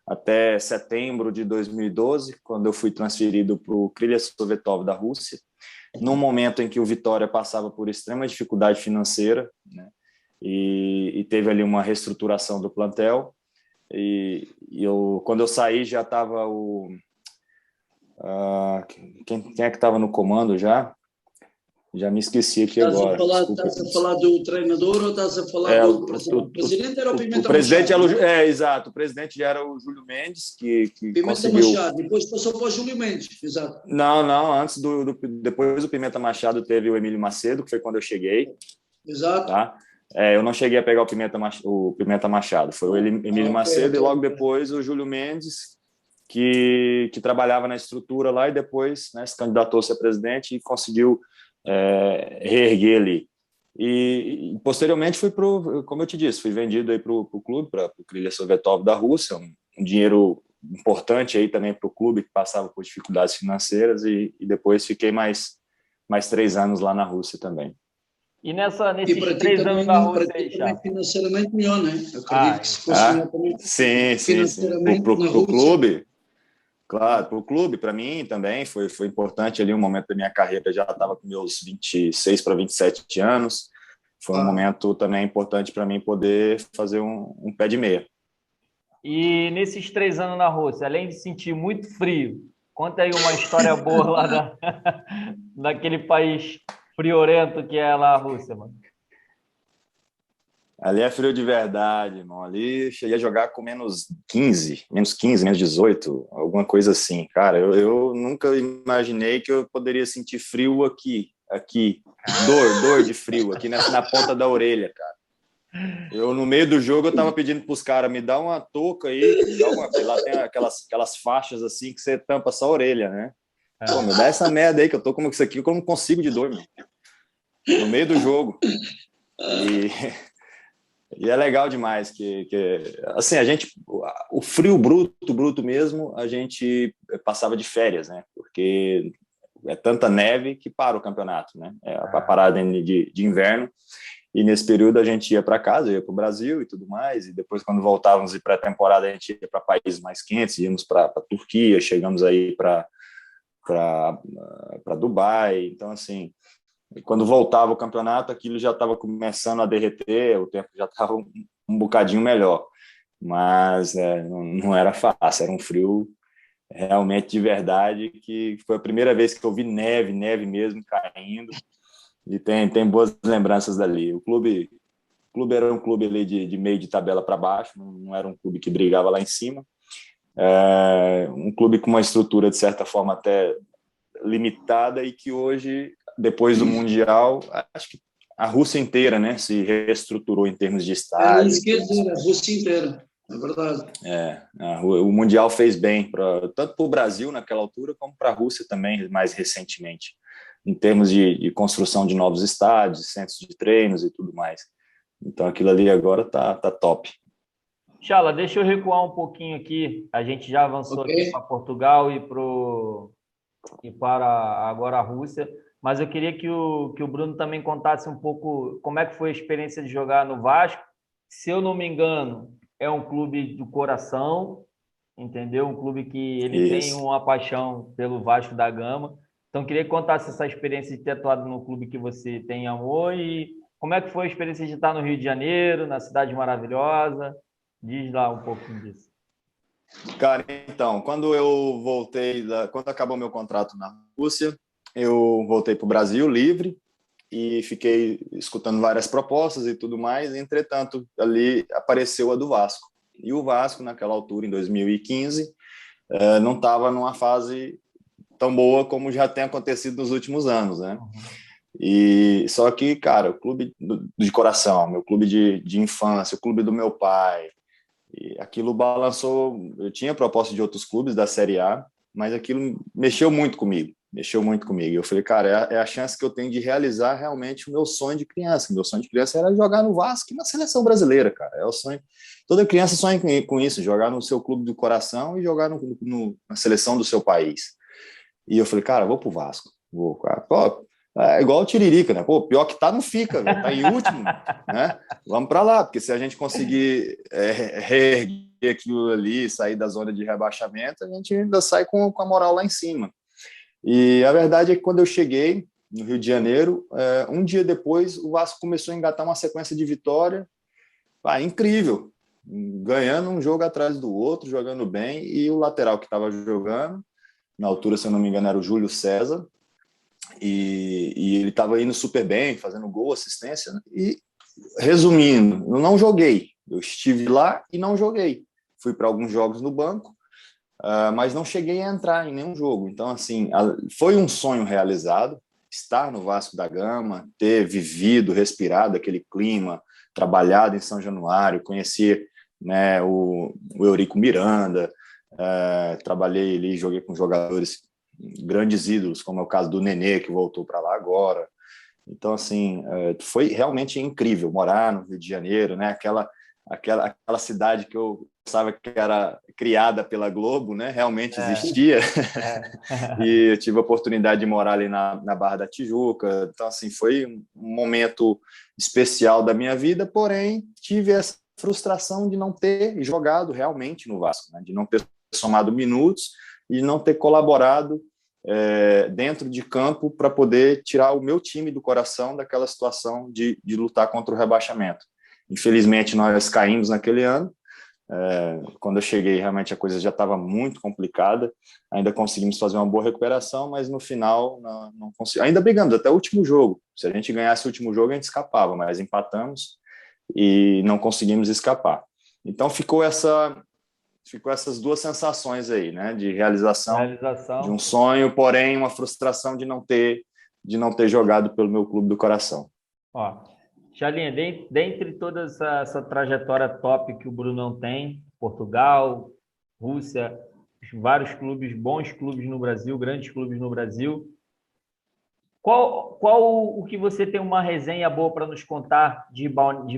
até setembro de 2012, quando eu fui transferido para o Krylia Sovetov da Rússia, num momento em que o Vitória passava por extrema dificuldade financeira, né? E teve ali uma reestruturação do plantel. E quando eu saí, já estava quem é que estava no comando já? Já me esqueci aqui agora. Estás a falar do treinador ou estás a falar do presidente? O presidente era o Pimenta presidente Machado. Exato. O presidente já era o Júlio Mendes, que Pimenta conseguiu... Machado, depois passou para o Júlio Mendes, exato. Não, antes depois do Pimenta Machado teve o Emílio Macedo, que foi quando eu cheguei. Exato. Tá? Eu não cheguei a pegar o Pimenta Machado, foi o Emílio Macedo, e logo depois o Júlio Mendes, que trabalhava na estrutura lá e depois, né, se candidatou-se a presidente e conseguiu reerguer ali. E posteriormente como eu te disse, fui vendido aí para o clube, para o Krylia Sovetov da Rússia, um dinheiro importante aí também para o clube, que passava por dificuldades financeiras, e depois fiquei mais 3 anos lá na Rússia também. E nesses 3 anos na Rússia aí, também financeiramente melhor, né? Eu acredito que se fosse também sim. Para o clube, claro, para o clube, para mim também foi importante ali, um momento da minha carreira, já estava com meus 26 para 27 anos, foi um momento também importante para mim poder fazer um pé de meia. E nesses 3 anos na Rússia, além de sentir muito frio, conta aí uma história boa lá daquele país friorento que é lá a Rússia, mano. Ali é frio de verdade, irmão. Ali cheguei a jogar com menos 15, menos 18, alguma coisa assim. Cara, eu nunca imaginei que eu poderia sentir frio aqui. Dor de frio, aqui na ponta da orelha, cara. Eu, no meio do jogo, eu tava pedindo pros caras, me dá uma touca aí, lá tem aquelas faixas assim que você tampa só a orelha, né? Pô, me dá essa merda aí, que eu tô como isso aqui, que eu não consigo de dor, meu. No meio do jogo. E é legal demais que assim, o frio bruto mesmo, a gente passava de férias, né? Porque é tanta neve que para o campeonato, né? A parada de inverno. E nesse período a gente ia para casa, ia para o Brasil e tudo mais. E depois, quando voltávamos para a pré-temporada, a gente ia para países mais quentes, íamos para a Turquia, chegamos aí para Dubai. Então, assim, quando voltava o campeonato, aquilo já estava começando a derreter, o tempo já estava um bocadinho melhor. Mas não era fácil, era um frio realmente de verdade, que foi a primeira vez que eu vi neve mesmo caindo. E tem boas lembranças dali. O clube era um clube ali de meio de tabela para baixo, não era um clube que brigava lá em cima. Um clube com uma estrutura, de certa forma, até limitada, e que hoje, depois do Mundial, acho que a Rússia inteira, né, se reestruturou em termos de estádio. Isso quer dizer, a Rússia inteira, é verdade. O Mundial fez bem, tanto para o Brasil naquela altura, como para a Rússia também, mais recentemente, em termos de construção de novos estádios, centros de treinos e tudo mais. Então, aquilo ali agora tá top. Chala, deixa eu recuar um pouquinho aqui. A gente já avançou aqui para Portugal e para agora a Rússia, mas eu queria que o Bruno também contasse um pouco como é que foi a experiência de jogar no Vasco. Se eu não me engano, é um clube do coração, entendeu? Um clube que ele tem uma paixão pelo Vasco da Gama. Então, queria que contasse essa experiência de ter atuado no clube que você tem amor, e como é que foi a experiência de estar no Rio de Janeiro, na cidade maravilhosa. Diz lá um pouquinho disso. Cara, então, quando acabou meu contrato na Rússia, eu voltei para o Brasil livre e fiquei escutando várias propostas e tudo mais. Entretanto, ali apareceu a do Vasco. E o Vasco, naquela altura, em 2015, não estava numa fase tão boa como já tem acontecido nos últimos anos, né? E só que, cara, o clube de coração, meu clube de infância, o clube do meu pai, e aquilo balançou. Eu tinha proposta de outros clubes da Série A, mas aquilo mexeu muito comigo. Eu falei, cara, é a chance que eu tenho de realizar realmente o meu sonho de criança. Meu sonho de criança era jogar no Vasco e na seleção brasileira, cara. É o sonho. Toda criança sonha com isso, jogar no seu clube do coração e jogar na seleção do seu país. E eu falei, cara, vou pro Vasco. Vou, cara. Pô, é igual o Tiririca, né? Pô, pior que tá, não fica, velho. Tá em último, né? Vamos para lá, porque se a gente conseguir reerguer aquilo ali, sair da zona de rebaixamento, a gente ainda sai com a moral lá em cima. E a verdade é que quando eu cheguei no Rio de Janeiro, um dia depois, o Vasco começou a engatar uma sequência de vitória, incrível, ganhando um jogo atrás do outro, jogando bem, e o lateral que estava jogando, na altura, se eu não me engano, era o Júlio César, e ele estava indo super bem, fazendo gol, assistência, né? E, resumindo, eu não joguei, eu estive lá e não joguei, fui para alguns jogos no banco, mas não cheguei a entrar em nenhum jogo. Então, assim, foi um sonho realizado, estar no Vasco da Gama, ter vivido, respirado aquele clima, trabalhado em São Januário, conhecer, né, o Eurico Miranda, trabalhei ali, joguei com jogadores, grandes ídolos, como é o caso do Nenê, que voltou para lá agora. Então, assim, foi realmente incrível morar no Rio de Janeiro, né? Aquela cidade que eu pensava que era criada pela Globo, né? Realmente existia. E eu tive a oportunidade de morar ali na Barra da Tijuca. Então, assim, foi um momento especial da minha vida, porém, tive essa frustração de não ter jogado realmente no Vasco, né? De não ter somado minutos e não ter colaborado dentro de campo para poder tirar o meu time do coração daquela situação de lutar contra o rebaixamento. Infelizmente, nós caímos naquele ano. Quando eu cheguei, realmente a coisa já estava muito complicada. Ainda conseguimos fazer uma boa recuperação, mas no final não conseguimos. Ainda brigamos até o último jogo. Se a gente ganhasse o último jogo, a gente escapava, mas empatamos e não conseguimos escapar. Então ficou essas duas sensações aí, né? De realização de um sonho, porém uma frustração de não ter jogado pelo meu clube do coração. Ó, Chalinha, dentre toda essa trajetória top que o Brunão tem, Portugal, Rússia, vários clubes, bons clubes no Brasil, grandes clubes no Brasil, qual o que você tem uma resenha boa para nos contar de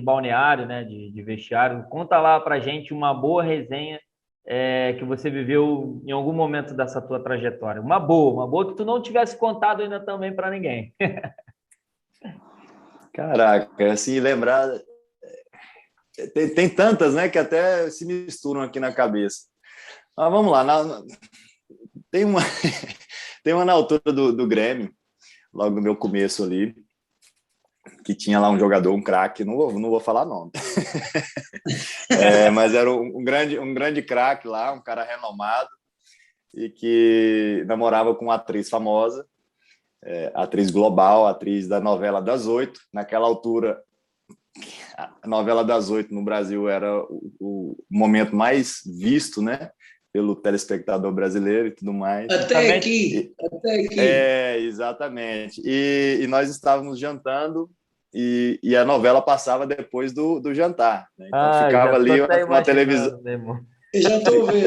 balneário, né, de vestiário? Conta lá para a gente uma boa resenha que você viveu em algum momento dessa tua trajetória. Uma boa que tu não tivesse contado ainda também para ninguém. Caraca, assim, lembrar... Tem tantas, né, que até se misturam aqui na cabeça. Mas vamos lá. Tem uma na altura do Grêmio, logo no meu começo ali, que tinha lá um jogador, um craque, não vou falar nome. Mas era um grande craque lá, um cara renomado, e que namorava com uma atriz famosa, atriz global, atriz da novela das 8. Naquela altura, a novela das 8 no Brasil era o momento mais visto, né, pelo telespectador brasileiro e tudo mais. Até aqui. Exatamente. E nós estávamos jantando e a novela passava depois do jantar, né? Então ficava ali uma televisão. Eu já estou vendo.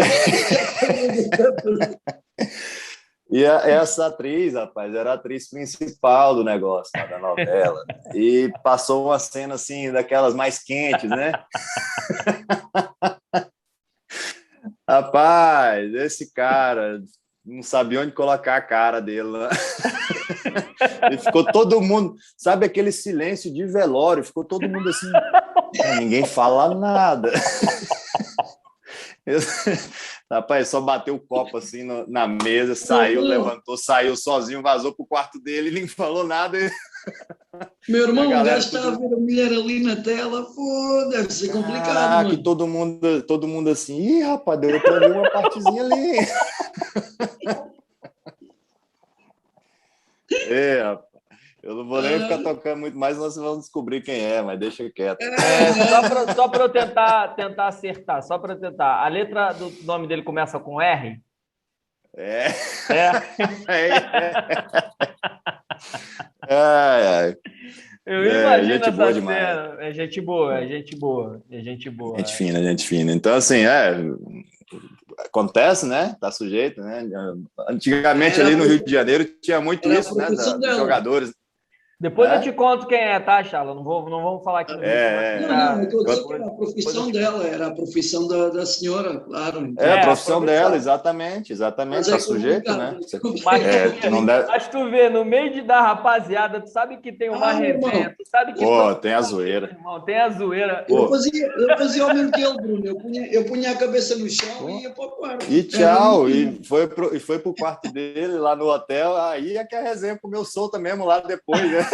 E essa atriz, rapaz, era a atriz principal do negócio, né, da novela. E passou uma cena, assim, daquelas mais quentes, né? Rapaz, esse cara não sabia onde colocar a cara dele, né? E ficou todo mundo... Sabe aquele silêncio de velório? Ficou todo mundo assim... Ninguém fala nada. Rapaz, só bateu o copo assim na mesa, saiu, levantou, saiu sozinho, vazou pro quarto dele, nem falou nada. Meu irmão, o gajo está a ver a mulher ali na tela, pô, deve ser complicado. Caraca, mano. Todo mundo assim, ih, rapaz, deu pra ver uma partezinha ali. Rapaz. Eu não vou nem ficar tocando muito mais, nós vamos descobrir quem é, mas deixa quieto. Só para eu tentar acertar, só para tentar. A letra do nome dele começa com R? É. Eu imagino gente essa boa demais. cena. É gente boa, é gente boa, é gente boa. Gente fina, gente fina. Então, assim, acontece, né? Tá sujeito, né? Antigamente, ali no Rio de Janeiro, tinha muito isso, né? Dos jogadores. Depois eu te conto quem é, tá, Chala? Não vamos falar aqui no vídeo. Não, eu estou dizendo que era a profissão dela, era a profissão da senhora, claro. Então. A profissão dela, exatamente, tá sujeito, né? Mas tu vê, no meio da rapaziada, tu sabe que tem uma resenha, tu sabe que... tem a zoeira. Irmão, tem a zoeira. Eu fazia o mesmo que ele, Bruno, eu punha a cabeça no chão e ia para o quarto. E tchau, e foi pro quarto dele, lá no hotel, aí é que a resenha comeu solta mesmo lá depois, né?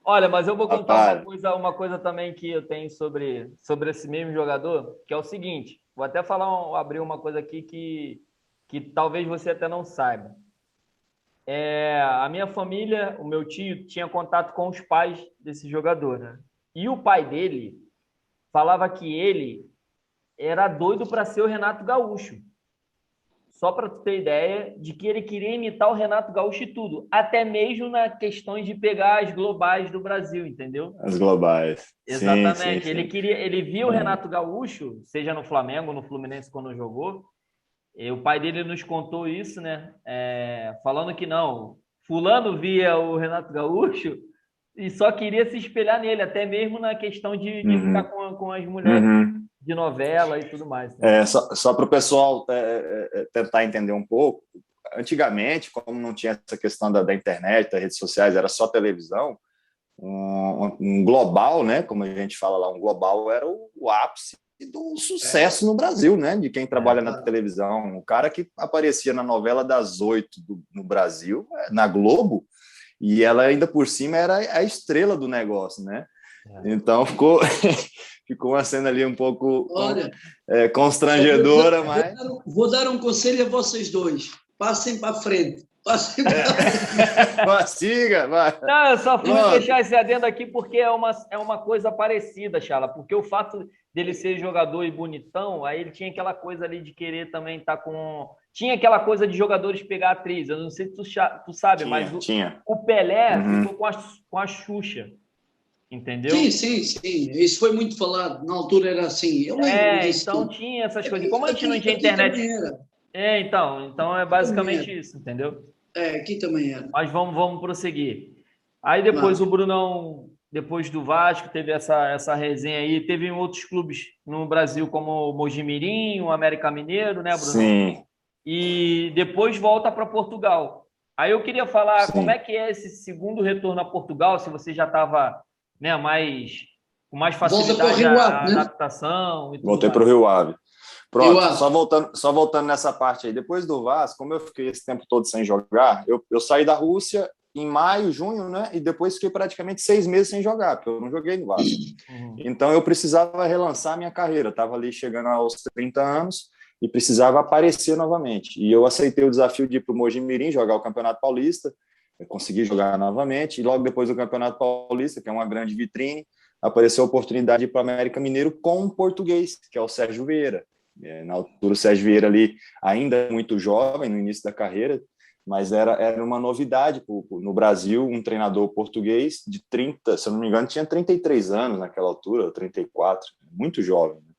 Olha, mas eu vou contar uma coisa também que eu tenho sobre esse mesmo jogador, que é o seguinte, vou até abrir uma coisa aqui que talvez você até não saiba. A minha família, o meu tio, tinha contato com os pais desse jogador, né? E o pai dele falava que ele era doido para ser o Renato Gaúcho. Só para tu ter ideia de que ele queria imitar o Renato Gaúcho e tudo. Até mesmo na questões de pegar as globais do Brasil, entendeu? As globais. Exatamente. Sim. Ele via o Renato Gaúcho, seja no Flamengo ou no Fluminense quando jogou. E o pai dele nos contou isso, né? Falando que não. Fulano via o Renato Gaúcho e só queria se espelhar nele, até mesmo na questão de ficar com as mulheres de novela e tudo mais. Né? Só para o pessoal tentar entender um pouco, antigamente, como não tinha essa questão da internet, das redes sociais, era só televisão, um global, né, como a gente fala lá, um global era o ápice do sucesso no Brasil, né, de quem trabalha na televisão. O cara que aparecia na novela das 8 no Brasil, na Globo, e ela ainda por cima era a estrela do negócio, né? Então ficou uma cena ali um pouco constrangedora, mas... Vou dar um conselho a vocês dois. Passem para frente. Siga, vai. Não, eu só fui deixar esse adendo aqui porque é uma coisa parecida, Chala, porque o fato dele ser jogador e bonitão, aí ele tinha aquela coisa ali de querer também estar com... Tinha aquela coisa de jogadores pegar atriz, eu não sei se tu sabe, mas o Pelé ficou com a Xuxa. Entendeu? Sim. Isso foi muito falado. Na altura era assim. Eu lembro disso. Então tinha essas coisas. Como a gente não tinha internet... Então é basicamente isso, entendeu? Aqui também era. Mas vamos prosseguir. Aí depois o Brunão, depois do Vasco, teve essa resenha aí. Teve outros clubes no Brasil, como o Mojimirim, o América Mineiro, né, Brunão? Sim. E depois volta para Portugal. Aí eu queria falar como é que é esse segundo retorno a Portugal, se você já estava... Né, com mais facilidade a adaptação. E tudo Voltei para o Rio Ave. Pronto, só voltando nessa parte aí. Depois do Vasco, como eu fiquei esse tempo todo sem jogar, eu saí da Rússia em maio, junho, né? E depois fiquei praticamente 6 meses sem jogar, porque eu não joguei no Vasco. Então eu precisava relançar a minha carreira. Estava ali chegando aos 30 anos e precisava aparecer novamente. E eu aceitei o desafio de ir para o Mojimirim jogar o Campeonato Paulista. Eu consegui jogar novamente, e logo depois do Campeonato Paulista, que é uma grande vitrine, apareceu a oportunidade de ir para o América Mineiro com um português, que é o Sérgio Vieira. Na altura, o Sérgio Vieira ali, ainda muito jovem, no início da carreira, mas era uma novidade no Brasil, um treinador português de 30, se eu não me engano, tinha 33 anos naquela altura, 34, muito jovem. Né?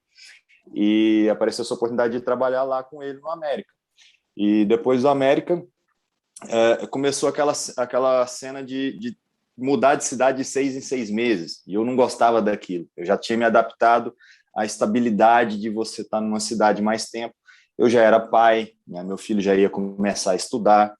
E apareceu essa oportunidade de trabalhar lá com ele no América. E depois do América... começou aquela cena de mudar de cidade de 6 em 6 meses, e eu não gostava daquilo. Eu já tinha me adaptado à estabilidade de você estar numa cidade mais tempo. Eu já era pai, né? Meu filho já ia começar a estudar,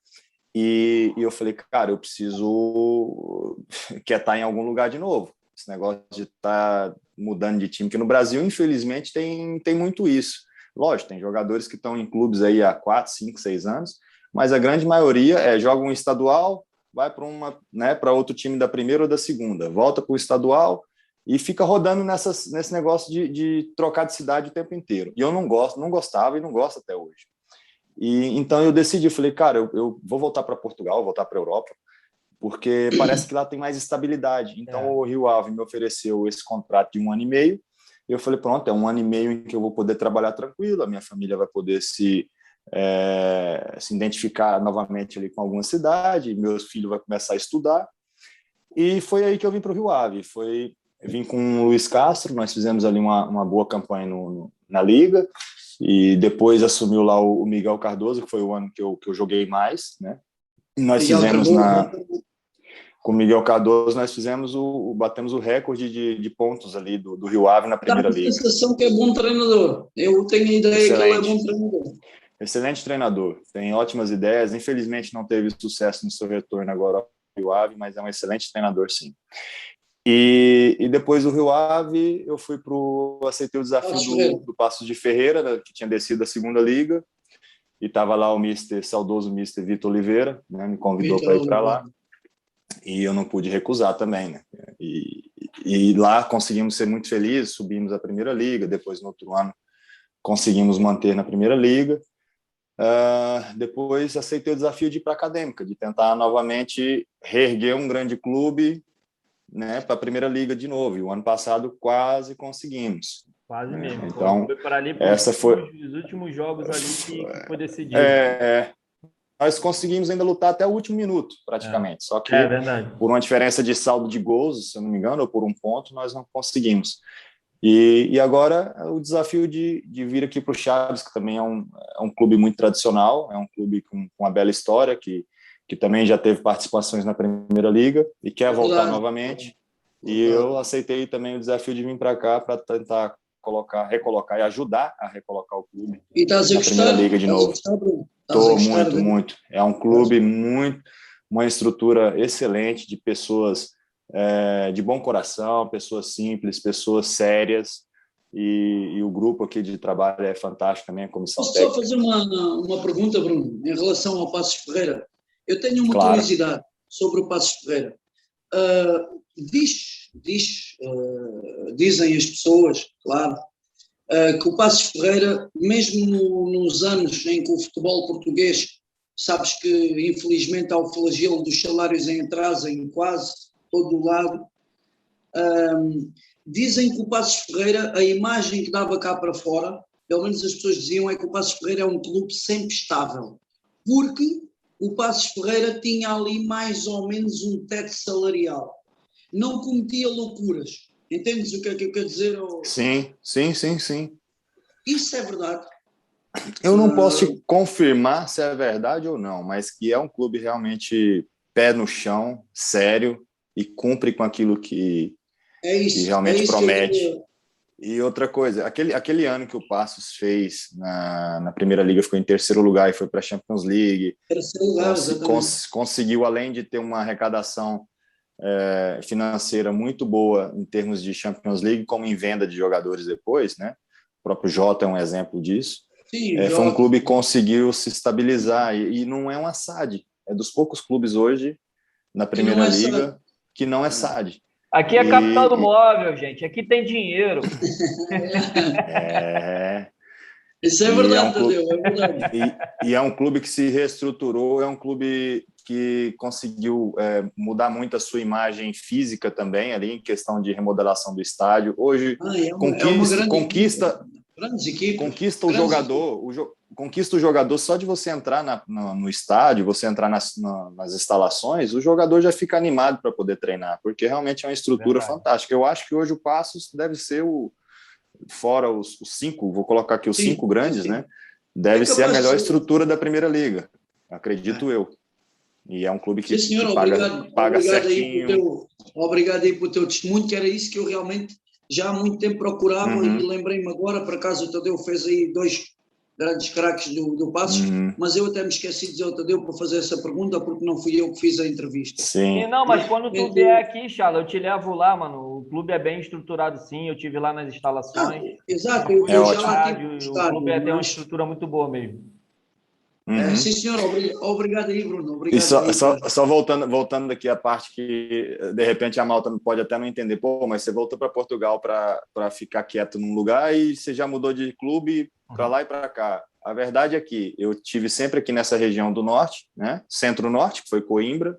e eu falei, cara, eu preciso estar em algum lugar de novo. Esse negócio de estar mudando de time, que no Brasil, infelizmente, tem muito isso. Lógico, tem jogadores que estão em clubes aí há 4, 5, 6 anos, mas a grande maioria joga um estadual, vai para outro time da primeira ou da segunda, volta para o estadual e fica rodando nesse negócio de trocar de cidade o tempo inteiro. E eu não gostava e não gosto até hoje. E então eu decidi, falei, cara, eu vou voltar para Portugal, voltar para a Europa, porque parece que lá tem mais estabilidade. Então o Rio Ave me ofereceu esse contrato de 1 ano e meio, E eu falei, pronto, é 1 ano e meio em que eu vou poder trabalhar tranquilo, a minha família vai poder se identificar novamente ali com alguma cidade, meus filhos vão começar a estudar. E foi aí que eu vim para o Rio Ave. Vim com o Luiz Castro, nós fizemos ali uma boa campanha na Liga, e depois assumiu lá o Miguel Cardoso, que foi o ano que eu joguei mais, né? E nós fizemos com o Miguel Cardoso, nós batemos o recorde de pontos ali do Rio Ave na Primeira Liga. Dá a sensação que é bom treinador. Eu tenho a ideia que ele é bom treinador. Excelente treinador, tem ótimas ideias. Infelizmente não teve sucesso no seu retorno agora ao Rio Ave, mas é um excelente treinador, sim. E depois do Rio Ave, eu aceitei o desafio do Paços de Ferreira, né, que tinha descido a segunda liga, e estava lá o saudoso Mister Vitor Oliveira, né, me convidou para ir para lá, e eu não pude recusar também, né? E lá conseguimos ser muito felizes, subimos a Primeira Liga, depois no outro ano conseguimos manter na Primeira Liga. Depois aceitei o desafio de ir para a Acadêmica, de tentar novamente reerguer um grande clube, né, para a Primeira Liga de novo. E o ano passado quase conseguimos. Quase mesmo. Então, foi para ali os últimos jogos ali que foi decidido. Nós conseguimos ainda lutar até o último minuto, praticamente. Só que por uma diferença de saldo de gols, se eu não me engano, ou por um ponto, nós não conseguimos. E agora o desafio de vir aqui para o Chaves, que também é um clube muito tradicional, é um clube com uma bela história, que também já teve participações na Primeira Liga e quer voltar novamente. E eu aceitei também o desafio de vir para cá para tentar recolocar e ajudar a recolocar o clube na Primeira Liga de novo. Estou muito. É um clube uma estrutura excelente de pessoas de bom coração, pessoas simples, pessoas sérias, e o grupo aqui de trabalho é fantástico também, a comissão técnica. Posso só fazer uma pergunta, Bruno, em relação ao Paços Ferreira? Eu tenho uma curiosidade sobre o Paços Ferreira. Dizem as pessoas, claro, que o Paços Ferreira, mesmo nos anos em que o futebol português, sabes que infelizmente há o flagelo dos salários em atraso em quase todo o lado, dizem que o Paços Ferreira, a imagem que dava cá para fora, pelo menos as pessoas diziam, é que o Paços Ferreira é um clube sempre estável, porque o Paços Ferreira tinha ali mais ou menos um teto salarial. Não cometia loucuras. Entendes o que é que eu quero dizer? Sim. Isso é verdade. Eu não posso te confirmar se é verdade ou não, mas que é um clube realmente pé no chão, sério, e cumpre com aquilo que realmente promete. E outra coisa, aquele ano que o Paços fez na Primeira Liga, ficou em terceiro lugar e foi para a Champions League. Conseguiu, além de ter uma arrecadação financeira muito boa em termos de Champions League, como em venda de jogadores depois, né? O próprio Jota é um exemplo disso. Sim, foi um clube que conseguiu se estabilizar, e não é uma SAD, é dos poucos clubes hoje na Primeira Liga que não é SAD. Aqui é capital do móvel, gente. Aqui tem dinheiro. Isso é verdade, Tadeu, é verdade. E é um clube que se reestruturou, é um clube que conseguiu mudar muito a sua imagem física também, ali em questão de remodelação do estádio. Hoje conquista o jogador, conquista o jogador só de você entrar no estádio, você entrar nas instalações, o jogador já fica animado para poder treinar, porque realmente é uma estrutura fantástica. Eu acho que hoje o Paços deve ser fora os 5, vou colocar aqui os 5 grandes, né? Deve ser a melhor estrutura da Primeira Liga, acredito eu. E é um clube que, senhor, paga certinho. Obrigado aí pelo teu testemunho, que era isso que eu realmente já há muito tempo procurava, e lembrei-me agora, por acaso o Tadeu fez aí 2 grandes craques do Paços, mas eu até me esqueci de dizer ao Tadeu para fazer essa pergunta, porque não fui eu que fiz a entrevista. Sim. Não, mas quando tu vier aqui, Chala, eu te levo lá, mano. O clube é bem estruturado, sim. Eu tive lá nas instalações. Exato. O clube tem uma estrutura muito boa mesmo. Sim, senhor. Obrigado aí, Bruno. Obrigado. E só voltando aqui a parte que, de repente, a malta pode até não entender. Pô, mas você voltou para Portugal para ficar quieto num lugar e você já mudou de clube para lá e para cá. A verdade é que eu tive sempre aqui nessa região do norte, né? Centro-norte, que foi Coimbra,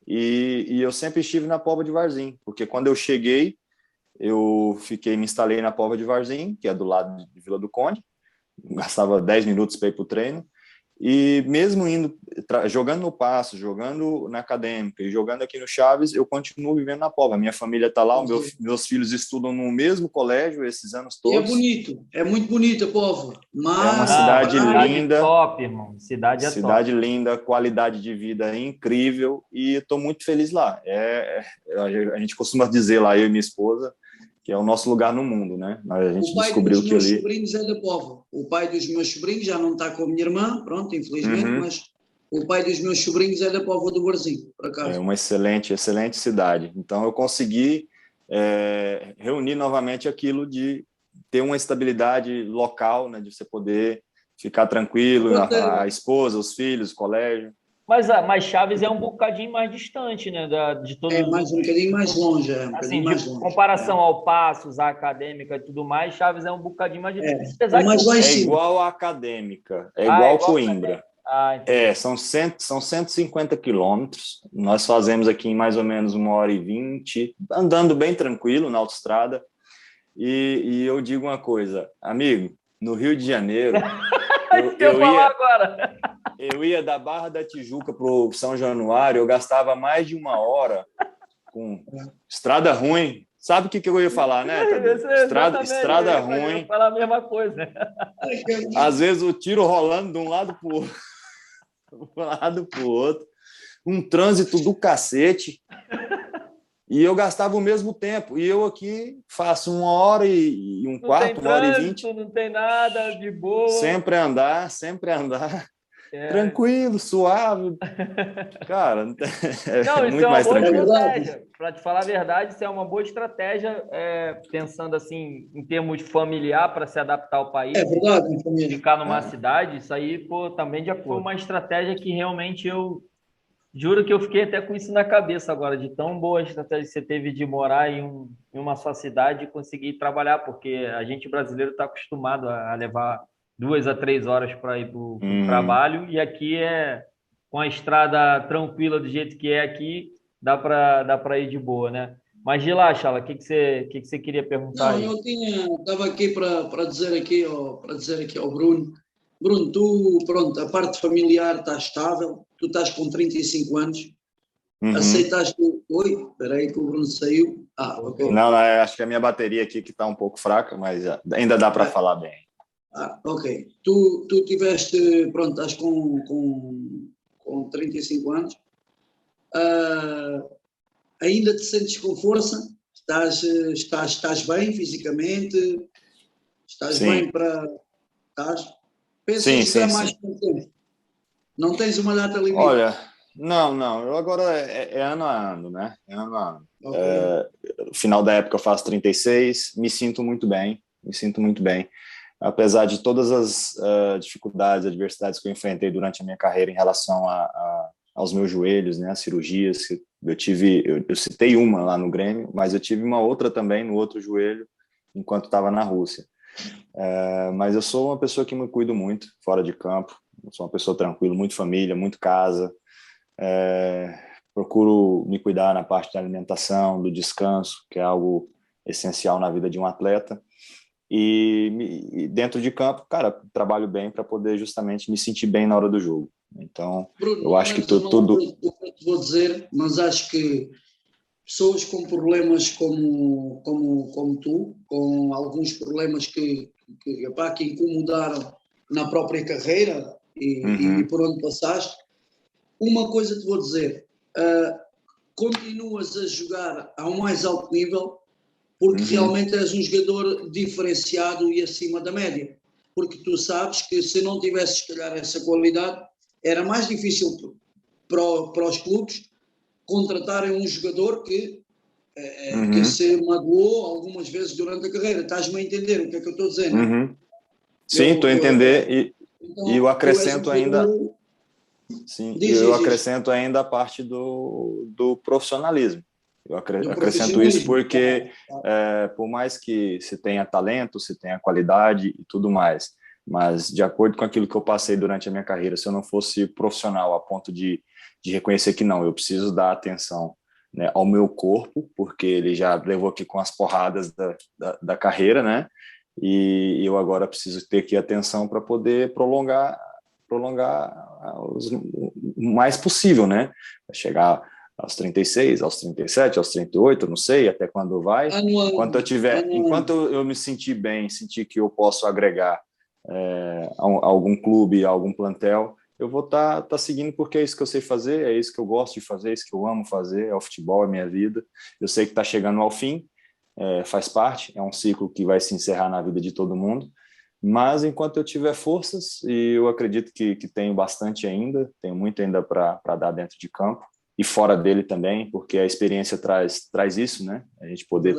e eu sempre estive na Póvoa de Varzim, porque quando eu cheguei, eu me instalei na Póvoa de Varzim, que é do lado de Vila do Conde, gastava 10 minutos para ir para o treino, e mesmo jogando no Paço, jogando na Acadêmica e jogando aqui no Chaves, eu continuo vivendo na Póvoa. Minha família está lá, meus filhos estudam no mesmo colégio esses anos todos. E é bonito, é muito bonita a Póvoa. É uma cidade linda. Top, irmão. Cidade top. Top. Linda, qualidade de vida incrível e estou muito feliz lá. A gente costuma dizer lá, eu e minha esposa, que é o nosso lugar no mundo, né? A gente descobriu que ali... O pai dos meus sobrinhos é da Póvoa. O pai dos meus sobrinhos já não está com a minha irmã, pronto, infelizmente, mas o pai dos meus sobrinhos é da Póvoa do Varzim, por acaso. É uma excelente cidade. Então, eu consegui reunir novamente aquilo de ter uma estabilidade local, né? De você poder ficar tranquilo, a esposa, os filhos, o colégio. Mas Chaves é um bocadinho mais distante, né? De todos um bocadinho mais longe. Comparação ao Passos, à Acadêmica e tudo mais, Chaves é um bocadinho mais distante. É igual à Acadêmica, igual Coimbra. São 150 quilômetros. Nós fazemos aqui em mais ou menos 1h20, andando bem tranquilo na autoestrada. E eu digo uma coisa, amigo, no Rio de Janeiro... Eu ia da Barra da Tijuca para o São Januário, eu gastava mais de 1 hora com estrada ruim. Sabe o que eu ia falar, né, estrada ruim. Eu ia falar a mesma coisa. Às vezes o tiro rolando de um lado para o outro. Um trânsito do cacete. E eu gastava o mesmo tempo. E eu aqui faço 1h15, 1h20. Não tem nada, de boa. Sempre andar. Tranquilo, suave. Cara, não, muito mais tranquilo. Para te falar a verdade, isso é uma boa estratégia, pensando assim, em termos familiar, para se adaptar ao país. É verdade, ficar numa cidade, isso aí, também de acordo. Foi uma estratégia que realmente eu juro que eu fiquei até com isso na cabeça agora, de tão boa a estratégia que você teve de morar em uma só cidade e conseguir trabalhar, porque a gente brasileiro está acostumado a levar 2 a 3 horas para ir para o trabalho, e aqui com a estrada tranquila do jeito que é aqui, dá para ir de boa, né? Mas de lá, Chala, o que você queria perguntar? Não, eu estava aqui para dizer aqui ao Bruno. Bruno, tu, pronto, a parte familiar está estável, tu estás com 35 anos, aceitaste... Oi, espera aí que o Bruno saiu. Ok. Não, acho que a minha bateria aqui que está um pouco fraca, mas ainda dá para falar bem. Ok. Tu tiveste, pronto, estás com 35 anos, ainda te sentes com força? Estás bem fisicamente? Estás bem para... Estás? Pensas que está mais contente? Não tens uma data limite? Olha, não. Eu agora é ano a ano, né? É ano a ano. Okay. No final da época eu faço 36, me sinto muito bem. Apesar de todas as dificuldades, adversidades que eu enfrentei durante a minha carreira em relação aos meus joelhos, né? As cirurgias, eu citei uma lá no Grêmio, mas eu tive uma outra também no outro joelho enquanto estava na Rússia. Mas eu sou uma pessoa que me cuido muito fora de campo, eu sou uma pessoa tranquila, muito família, muito casa, procuro me cuidar na parte da alimentação, do descanso, que é algo essencial na vida de um atleta, e dentro de campo, cara, trabalho bem para poder justamente me sentir bem na hora do jogo. Então, Bruno, eu acho que tudo... Eu vou dizer, mas acho que pessoas com problemas como tu, com alguns problemas que incomodaram na própria carreira e por onde passaste, uma coisa te vou dizer, continuas a jogar ao mais alto nível porque realmente és um jogador diferenciado e acima da média, porque tu sabes que se não tivesses, se calhar, essa qualidade, era mais difícil para os clubes contratarem um jogador que se magoou algumas vezes durante a carreira. Estás-me a entender o que é que eu estou dizendo? Sim, estou a entender. Então, e eu acrescento ainda... Sim, eu acrescento ainda a parte do profissionalismo. Eu acrescento isso porque, por mais que se tenha talento, se tenha qualidade e tudo mais, mas de acordo com aquilo que eu passei durante a minha carreira, se eu não fosse profissional a ponto de reconhecer que não, eu preciso dar atenção né, ao meu corpo, porque ele já levou aqui com as porradas da carreira, né? E eu agora preciso ter aqui atenção para poder prolongar o mais possível, né? Chegar aos 36, aos 37, aos 38, não sei até quando vai. Enquanto eu me sentir bem, sentir que eu posso agregar a algum clube, a algum plantel, eu vou estar seguindo, porque é isso que eu sei fazer, é isso que eu gosto de fazer, é isso que eu amo fazer, é o futebol, é a minha vida. Eu sei que está chegando ao fim, faz parte, é um ciclo que vai se encerrar na vida de todo mundo, mas enquanto eu tiver forças, e eu acredito que tenho bastante ainda, tenho muito ainda para dar dentro de campo, e fora dele também, porque a experiência traz isso, né? A gente poder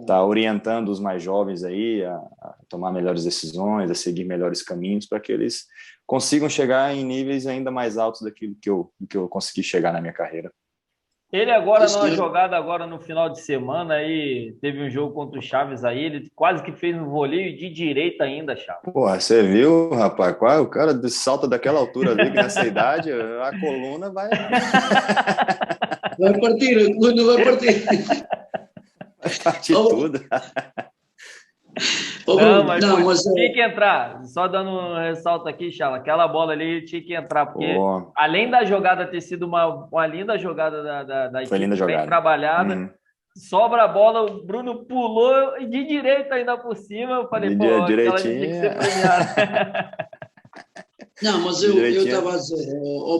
tá orientando os mais jovens aí a tomar melhores decisões, a seguir melhores caminhos, para que eles consigam chegar em níveis ainda mais altos daquilo que eu consegui chegar na minha carreira. Ele agora, numa jogada agora no final de semana, aí teve um jogo contra o Chaves aí, ele quase que fez um voleio de direita ainda, Chaves. Porra, você viu, rapaz? O cara salta daquela altura ali, que nessa idade, a coluna vai... Vai partir, a coluna vai partir. Vai partir tudo. Mas tinha que entrar. Só dando um ressalto aqui, Chala, aquela bola ali tinha que entrar, porque além da jogada ter sido uma linda jogada da equipe, bem trabalhada, sobra a bola, o Bruno pulou de direita ainda por cima. Eu falei, aquela tinha que ser premiada. Não, mas eu estava a dizer,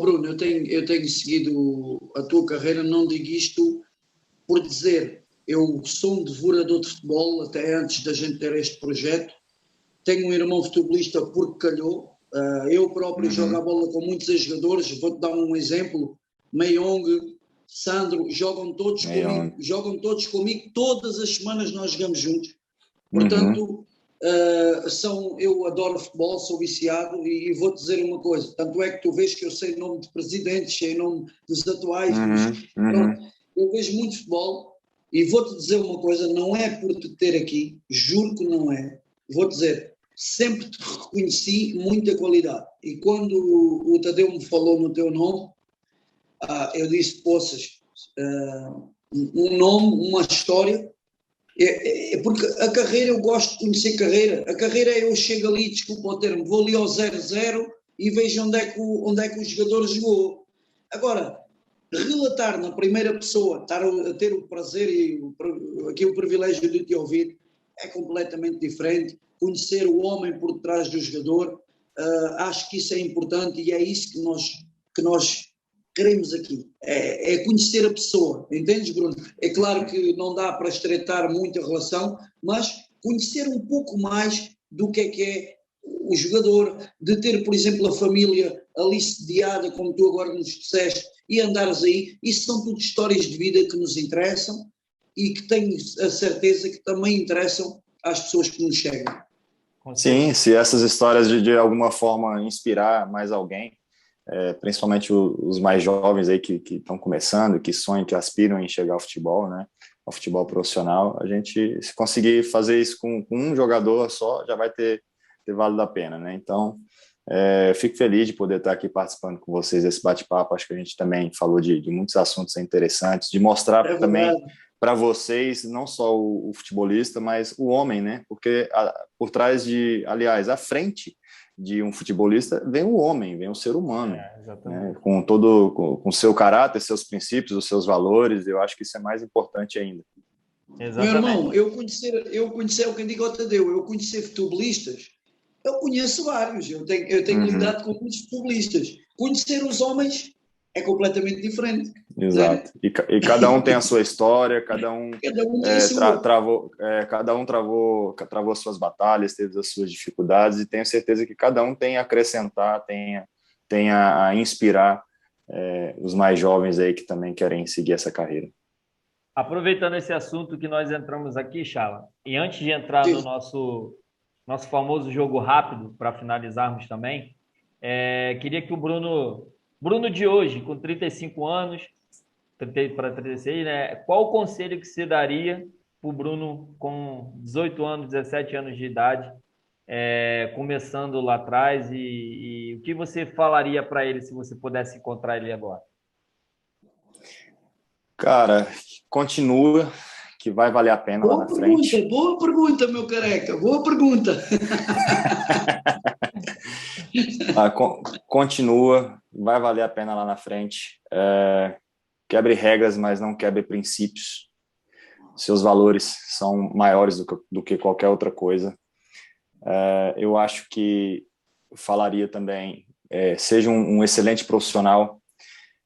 Bruno, eu tenho seguido a tua carreira, não digo isto por dizer. Eu sou um devorador de futebol, até antes da gente ter este projeto. Tenho um irmão futebolista porque calhou. Eu próprio jogo a bola com muitos jogadores. Vou-te dar um exemplo. Meiong, Sandro, jogam todos comigo. Todas as semanas nós jogamos juntos. Portanto, eu adoro futebol, sou viciado e vou-te dizer uma coisa. Tanto é que tu vês que eu sei o nome de presidentes, sei o nome dos atuais. Pronto, eu vejo muito futebol. E vou-te dizer uma coisa, não é por te ter aqui, juro que não é. Vou-te dizer, sempre te reconheci muita qualidade. E quando o Tadeu me falou no teu nome, eu disse, poças, um nome, uma história. Porque a carreira, eu gosto de conhecer carreira. A carreira é eu chego ali, desculpa o termo, vou ali ao 0-0 e vejo onde é que o jogador jogou. Agora, relatar na primeira pessoa, estar a ter o prazer e aqui o privilégio de te ouvir, é completamente diferente. Conhecer o homem por trás do jogador, acho que isso é importante e é isso que nós queremos aqui. É conhecer a pessoa, entendes, Bruno? É claro que não dá para estreitar muita relação, mas conhecer um pouco mais do que é o jogador, de ter, por exemplo, a família ali sediada, como tu agora nos disseste, e andares aí. Isso são tudo histórias de vida que nos interessam e que tenho a certeza que também interessam às pessoas que nos chegam. Sim, se essas histórias de alguma forma inspirar mais alguém, principalmente os mais jovens aí que estão começando, que sonham, que aspiram em chegar ao futebol, né, ao futebol profissional, a gente, se conseguir fazer isso com um jogador só, já vai ter valido a pena, né? Então, fico feliz de poder estar aqui participando com vocês desse bate-papo. Acho que a gente também falou de muitos assuntos interessantes, de mostrar também para vocês, não só o futebolista, mas o homem, né? Porque por trás aliás, à frente de um futebolista vem o homem, vem o ser humano, né? Com o seu caráter, seus princípios, os seus valores. Eu acho que isso é mais importante ainda. Exatamente. Meu irmão, eu conhecer o que digo ao Tadeu, eu conhecer futebolistas. Eu conheço vários, eu tenho lidado com muitos futebolistas. Conhecer os homens é completamente diferente. Exato. Né? E cada um tem a sua história, cada um travou suas batalhas, teve as suas dificuldades, e tenho certeza que cada um tem a acrescentar, tem a inspirar os mais jovens aí que também querem seguir essa carreira. Aproveitando esse assunto que nós entramos aqui, Chala, e antes de entrar no nosso famoso jogo rápido, para finalizarmos também, queria que o Bruno de hoje, com 35 anos, 30 para 36, né? Qual o conselho que você daria para o Bruno com 18 anos, 17 anos de idade, começando lá atrás, e o que você falaria para ele se você pudesse encontrar ele agora? Cara, continua, que vai valer a pena lá na frente. Boa pergunta, meu careca, boa pergunta. Continua, vai valer a pena lá na frente. Quebre regras, mas não quebre princípios. Seus valores são maiores do que qualquer outra coisa. Eu acho que falaria também, seja um excelente profissional,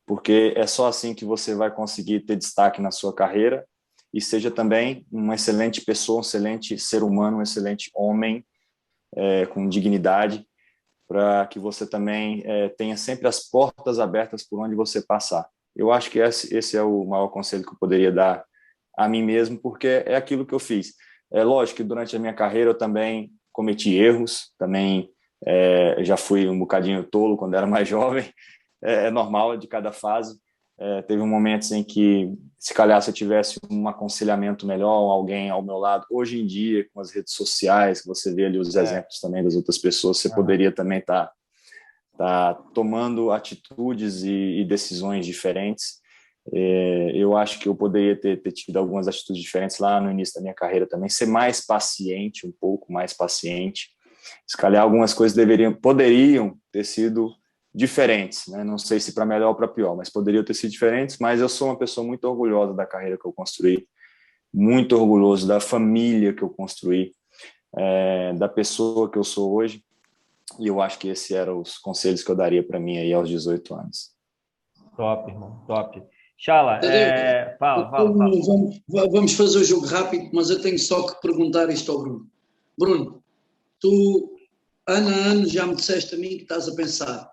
porque é só assim que você vai conseguir ter destaque na sua carreira, e seja também uma excelente pessoa, um excelente ser humano, um excelente homem, com dignidade, para que você também tenha sempre as portas abertas por onde você passar. Eu acho que esse é o maior conselho que eu poderia dar a mim mesmo, porque é aquilo que eu fiz. É lógico que durante a minha carreira eu também cometi erros, também já fui um bocadinho tolo quando era mais jovem, é normal de cada fase. Teve momentos em que, se calhar, se eu tivesse um aconselhamento melhor, alguém ao meu lado, hoje em dia, com as redes sociais, que você vê ali os exemplos também das outras pessoas, você poderia também estar tomando atitudes e decisões diferentes. Eu acho que eu poderia ter tido algumas atitudes diferentes lá no início da minha carreira também, ser mais paciente, um pouco mais paciente. Se calhar algumas coisas poderiam ter sido diferentes, né? Não sei se para melhor ou para pior, mas poderiam ter sido diferentes. Mas eu sou uma pessoa muito orgulhosa da carreira que eu construí, muito orgulhoso da família que eu construí, da pessoa que eu sou hoje, e eu acho que esses eram os conselhos que eu daria para mim aí aos 18 anos. Top, irmão, top. Chala, fala. Vamos fazer o jogo rápido, mas eu tenho só que perguntar isto ao Bruno. Bruno, tu, ano a ano, já me disseste a mim que estás a pensar.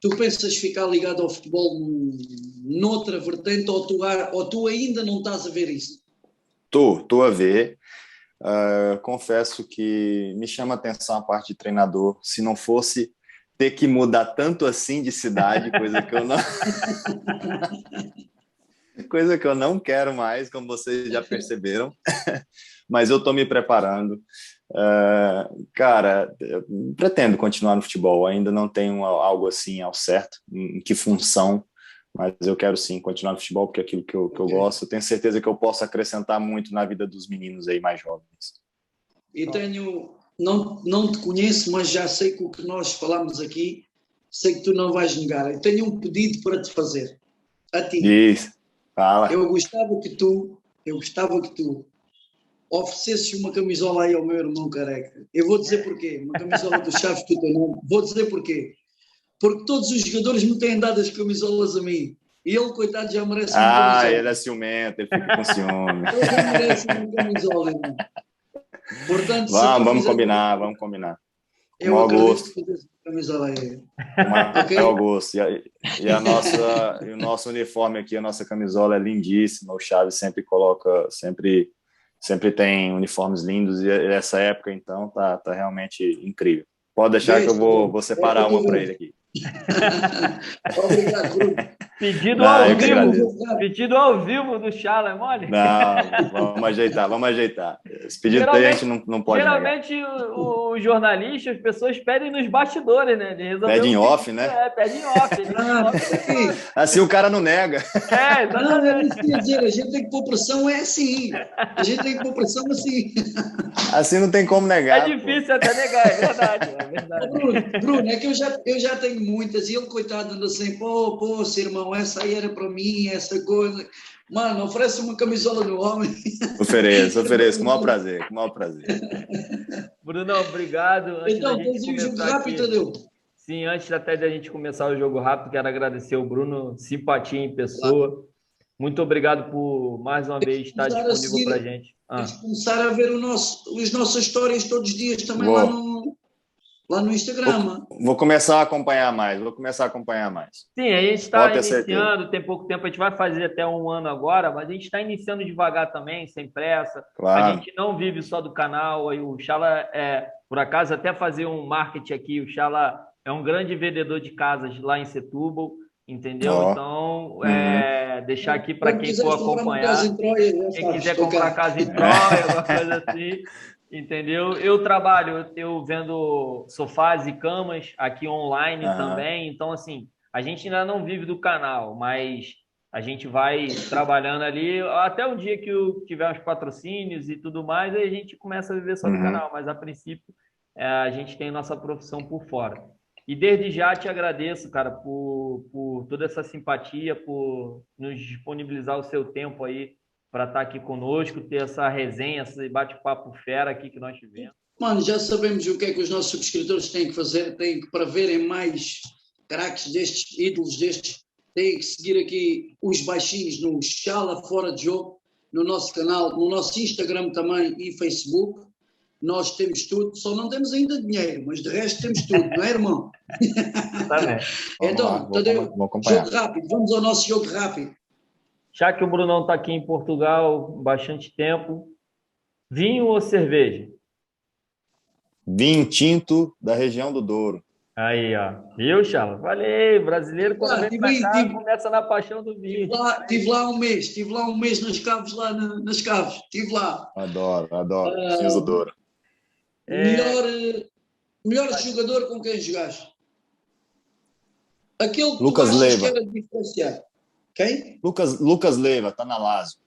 Tu pensas ficar ligado ao futebol noutra vertente, ou tu ainda não estás a ver isso? Estou a ver. Confesso que me chama a atenção a parte de treinador. Se não fosse ter que mudar tanto assim de cidade, coisa que eu não quero mais, como vocês já perceberam. Mas eu estou me preparando. Cara, eu pretendo continuar no futebol. Ainda não tenho algo assim ao certo, em que função, mas eu quero sim continuar no futebol, porque é aquilo que eu gosto. Eu tenho certeza que eu posso acrescentar muito na vida dos meninos aí mais jovens. E não te conheço, mas já sei que o que nós falamos aqui, sei que tu não vais negar. Eu tenho um pedido para te fazer, a ti. Isso, fala. Eu gostava que tu oferecesses uma camisola aí ao meu irmão careca. Eu vou dizer porquê. Uma camisola do Chaves que eu tenho. Vou dizer porquê. Porque todos os jogadores me têm dado as camisolas a mim. E ele, coitado, já merece uma camisola. Ele é ciumento, ele fica com ciúme. Ele já merece uma camisola, irmão. Portanto, vamos combinar. Eu acredito que fazer essa camisola aí. Okay? É o gosto. E o nosso uniforme aqui, a nossa camisola é lindíssima. O Chaves sempre tem uniformes lindos, e essa época, então, tá realmente incrível. Pode deixar que eu vou separar uma para ele aqui. Obrigado, Bruno. Pedido ao vivo do Chala, é mole? Não, vamos ajeitar. Esse pedido aí a gente não pode geralmente os jornalistas, as pessoas pedem nos bastidores, né? Pedem off, né? Pedem off. Assim o cara não nega. Exatamente. A gente tem que pôr pressão, é assim. A gente tem que pôr pressão assim. Assim não tem como negar. É difícil até negar, é verdade. Bruno, é que eu já tenho muitas, e ele, coitado, anda assim, pô, irmão, essa aí era para mim, essa coisa. Mano, oferece uma camisola no homem. Ofereço, com o maior prazer, Bruno, obrigado. Então, tens um jogo rápido, Tadeu? Sim, antes até de a gente começar o jogo rápido, quero agradecer o Bruno, simpatia em pessoa. Claro. Muito obrigado por, mais uma vez, estar disponível para a gente. Tens de começar a ver as nossas histórias todos os dias também lá no Instagram. Vou começar a acompanhar mais. Sim, a gente está iniciando, tem pouco tempo, a gente vai fazer até 1 ano agora, mas a gente está iniciando devagar também, sem pressa. Claro. A gente não vive só do canal, aí o Chala, por acaso, até fazer um marketing aqui, o Chala é um grande vendedor de casas lá em Setúbal, entendeu? Então, deixar aqui para quem for acompanhar, quem quiser comprar casa em Troia, alguma coisa assim... Entendeu? Eu vendo sofás e camas aqui online também. Então, assim, a gente ainda não vive do canal, mas A gente vai trabalhando ali, até o dia que tiver uns patrocínios e tudo mais, aí a gente começa a viver só do canal, mas a princípio a gente tem nossa profissão por fora. E desde já te agradeço, cara, por toda essa simpatia, por nos disponibilizar o seu tempo aí para estar aqui conosco, ter essa resenha, esse bate-papo fera aqui que nós tivemos. Mano, já sabemos o que é que os nossos subscritores têm que fazer, têm que, para verem mais craques destes, ídolos destes, têm que seguir aqui os baixinhos no Chala Fora de Jogo, no nosso canal, no nosso Instagram também e Facebook. Nós temos tudo, só não temos ainda dinheiro, mas de resto temos tudo, não é, irmão? Tá bem. Então, Tadeu, jogo rápido, vamos ao nosso jogo rápido. Já que o Brunão está aqui em Portugal bastante tempo, vinho ou cerveja? Vinho tinto da região do Douro. Aí, ó. Viu, Chala? Falei, brasileiro quando vem pra cá, começa na paixão do vinho. Tive lá um mês nas Caves, lá nas Caves. Estive lá. Adoro. Vinhos do Douro. Melhor jogador com quem jogaste? Aquele que Lucas tu achas Leiva. que era diferenciado. Quem? Lucas Leiva, tá na Lazio.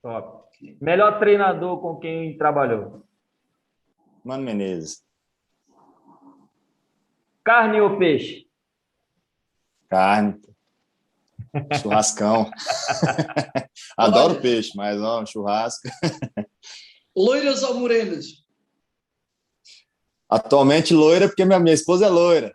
Top. Melhor treinador com quem trabalhou? Mano Menezes. Carne ou peixe? Carne. Churrascão. Adoro peixe, mas ó, churrasco. Loiras ou morenas? Atualmente loira, porque minha esposa é loira.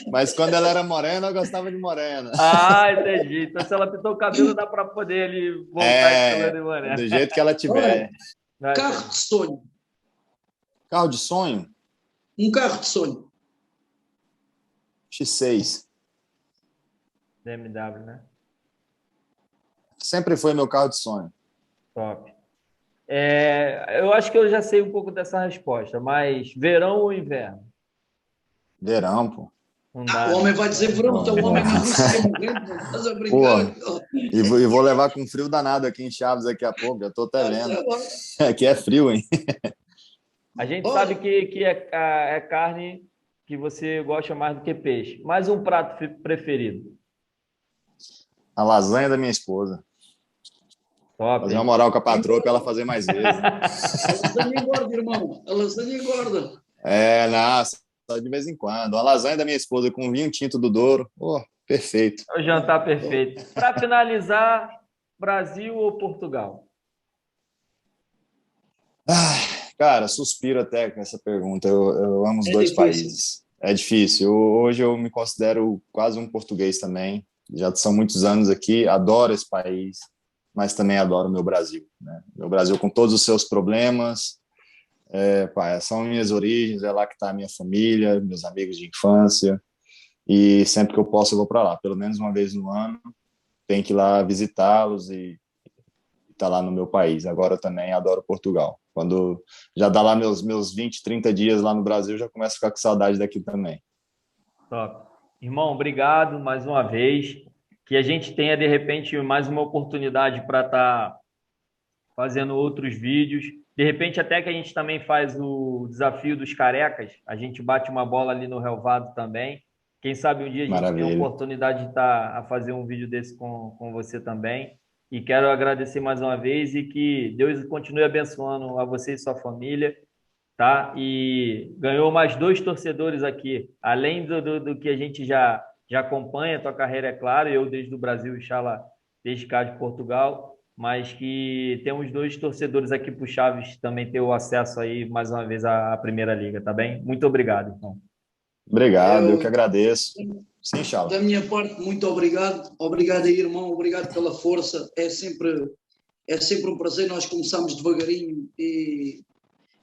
Mas quando ela era morena, eu gostava de morena. Ah, entendi. Então, se ela pintou o cabelo, dá para poder ali voltar de morena. Do jeito que ela tiver. Olha, carro de sonho. Carro de sonho? Um carro de sonho. X6. BMW, né? Sempre foi meu carro de sonho. Top. Eu acho que eu já sei um pouco dessa resposta, mas verão ou inverno? Verão, pô. O homem vai dizer verão, então o homem não vai morrendo, estás a brincar. E vou levar com frio danado aqui em Chaves daqui a pouco, eu tô até vendo. Aqui é frio, hein? A gente sabe que é carne que você gosta mais do que peixe. Mais um prato preferido? A lasanha da minha esposa. Top, fazer uma moral com a patroa para ela fazer mais vezes. A lasanha engorda, irmão. A lasanha engorda. Nossa, só de vez em quando. A lasanha da minha esposa com vinho tinto do Douro. Perfeito. É o jantar perfeito. Para finalizar, Brasil ou Portugal? Cara, suspiro até com essa pergunta. Eu amo os dois países. É difícil. Hoje eu me considero quase um português também. Já são muitos anos aqui. Adoro esse país, mas também adoro o meu Brasil, né? Meu Brasil com todos os seus problemas. São minhas origens, é lá que está a minha família, meus amigos de infância. E sempre que eu posso, eu vou para lá. Pelo menos uma vez no ano, tenho que ir lá visitá-los e estar lá no meu país. Agora eu também adoro Portugal. Quando já dá lá meus 20, 30 dias lá no Brasil, já começo a ficar com saudade daqui também. Top. Irmão, obrigado mais uma vez. Que a gente tenha, de repente, mais uma oportunidade para estar fazendo outros vídeos. De repente, até que a gente também faz o desafio dos carecas. A gente bate uma bola ali no relvado também. Quem sabe um dia a gente tem a oportunidade de estar a fazer um vídeo desse com você também. E quero agradecer mais uma vez e que Deus continue abençoando a você e sua família, tá? E ganhou mais 2 torcedores aqui, além do que a gente já acompanha a tua carreira, é claro, eu desde o Brasil e Chala desde cá de Portugal, mas que temos 2 torcedores aqui para o Chaves também ter o acesso aí mais uma vez à Primeira Liga, tá bem? Muito obrigado, então. Obrigado, eu que agradeço. Sim, Chala. Da minha parte, muito obrigado. Obrigado aí, irmão. Obrigado pela força. É sempre um prazer. Nós começamos devagarinho e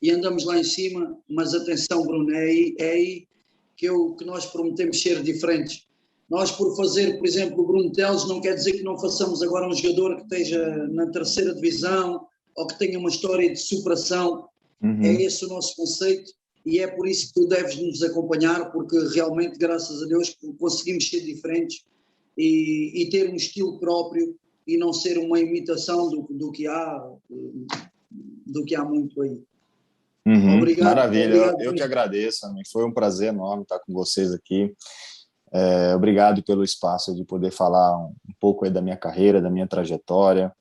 andamos lá em cima. Mas atenção, Bruno, é aí que nós prometemos ser diferentes. Nós, por fazer, por exemplo, o Bruno Teles, não quer dizer que não façamos agora um jogador que esteja na 3ª divisão ou que tenha uma história de superação. É esse o nosso conceito. E é por isso que tu deves nos acompanhar, porque realmente, graças a Deus, conseguimos ser diferentes e ter um estilo próprio e não ser uma imitação do que há muito aí. Obrigado. Maravilha, obrigado, eu que agradeço, amigo. Foi um prazer enorme estar com vocês aqui. Obrigado pelo espaço de poder falar um pouco aí da minha carreira, da minha trajetória.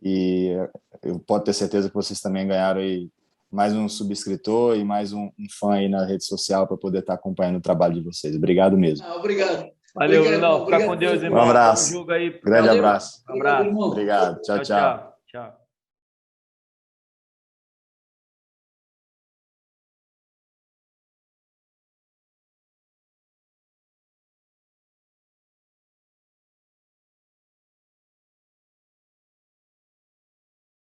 E eu posso ter certeza que vocês também ganharam aí mais um subscritor e mais um fã aí na rede social para poder estar acompanhando o trabalho de vocês. Obrigado mesmo. Obrigado. Valeu, Obrigado, Brunão. Fica obrigado. com Deus, irmão. Um abraço. Tamo junto aí. Grande Valeu. abraço. Obrigado, irmão. Obrigado. Tchau, tchau. Tchau.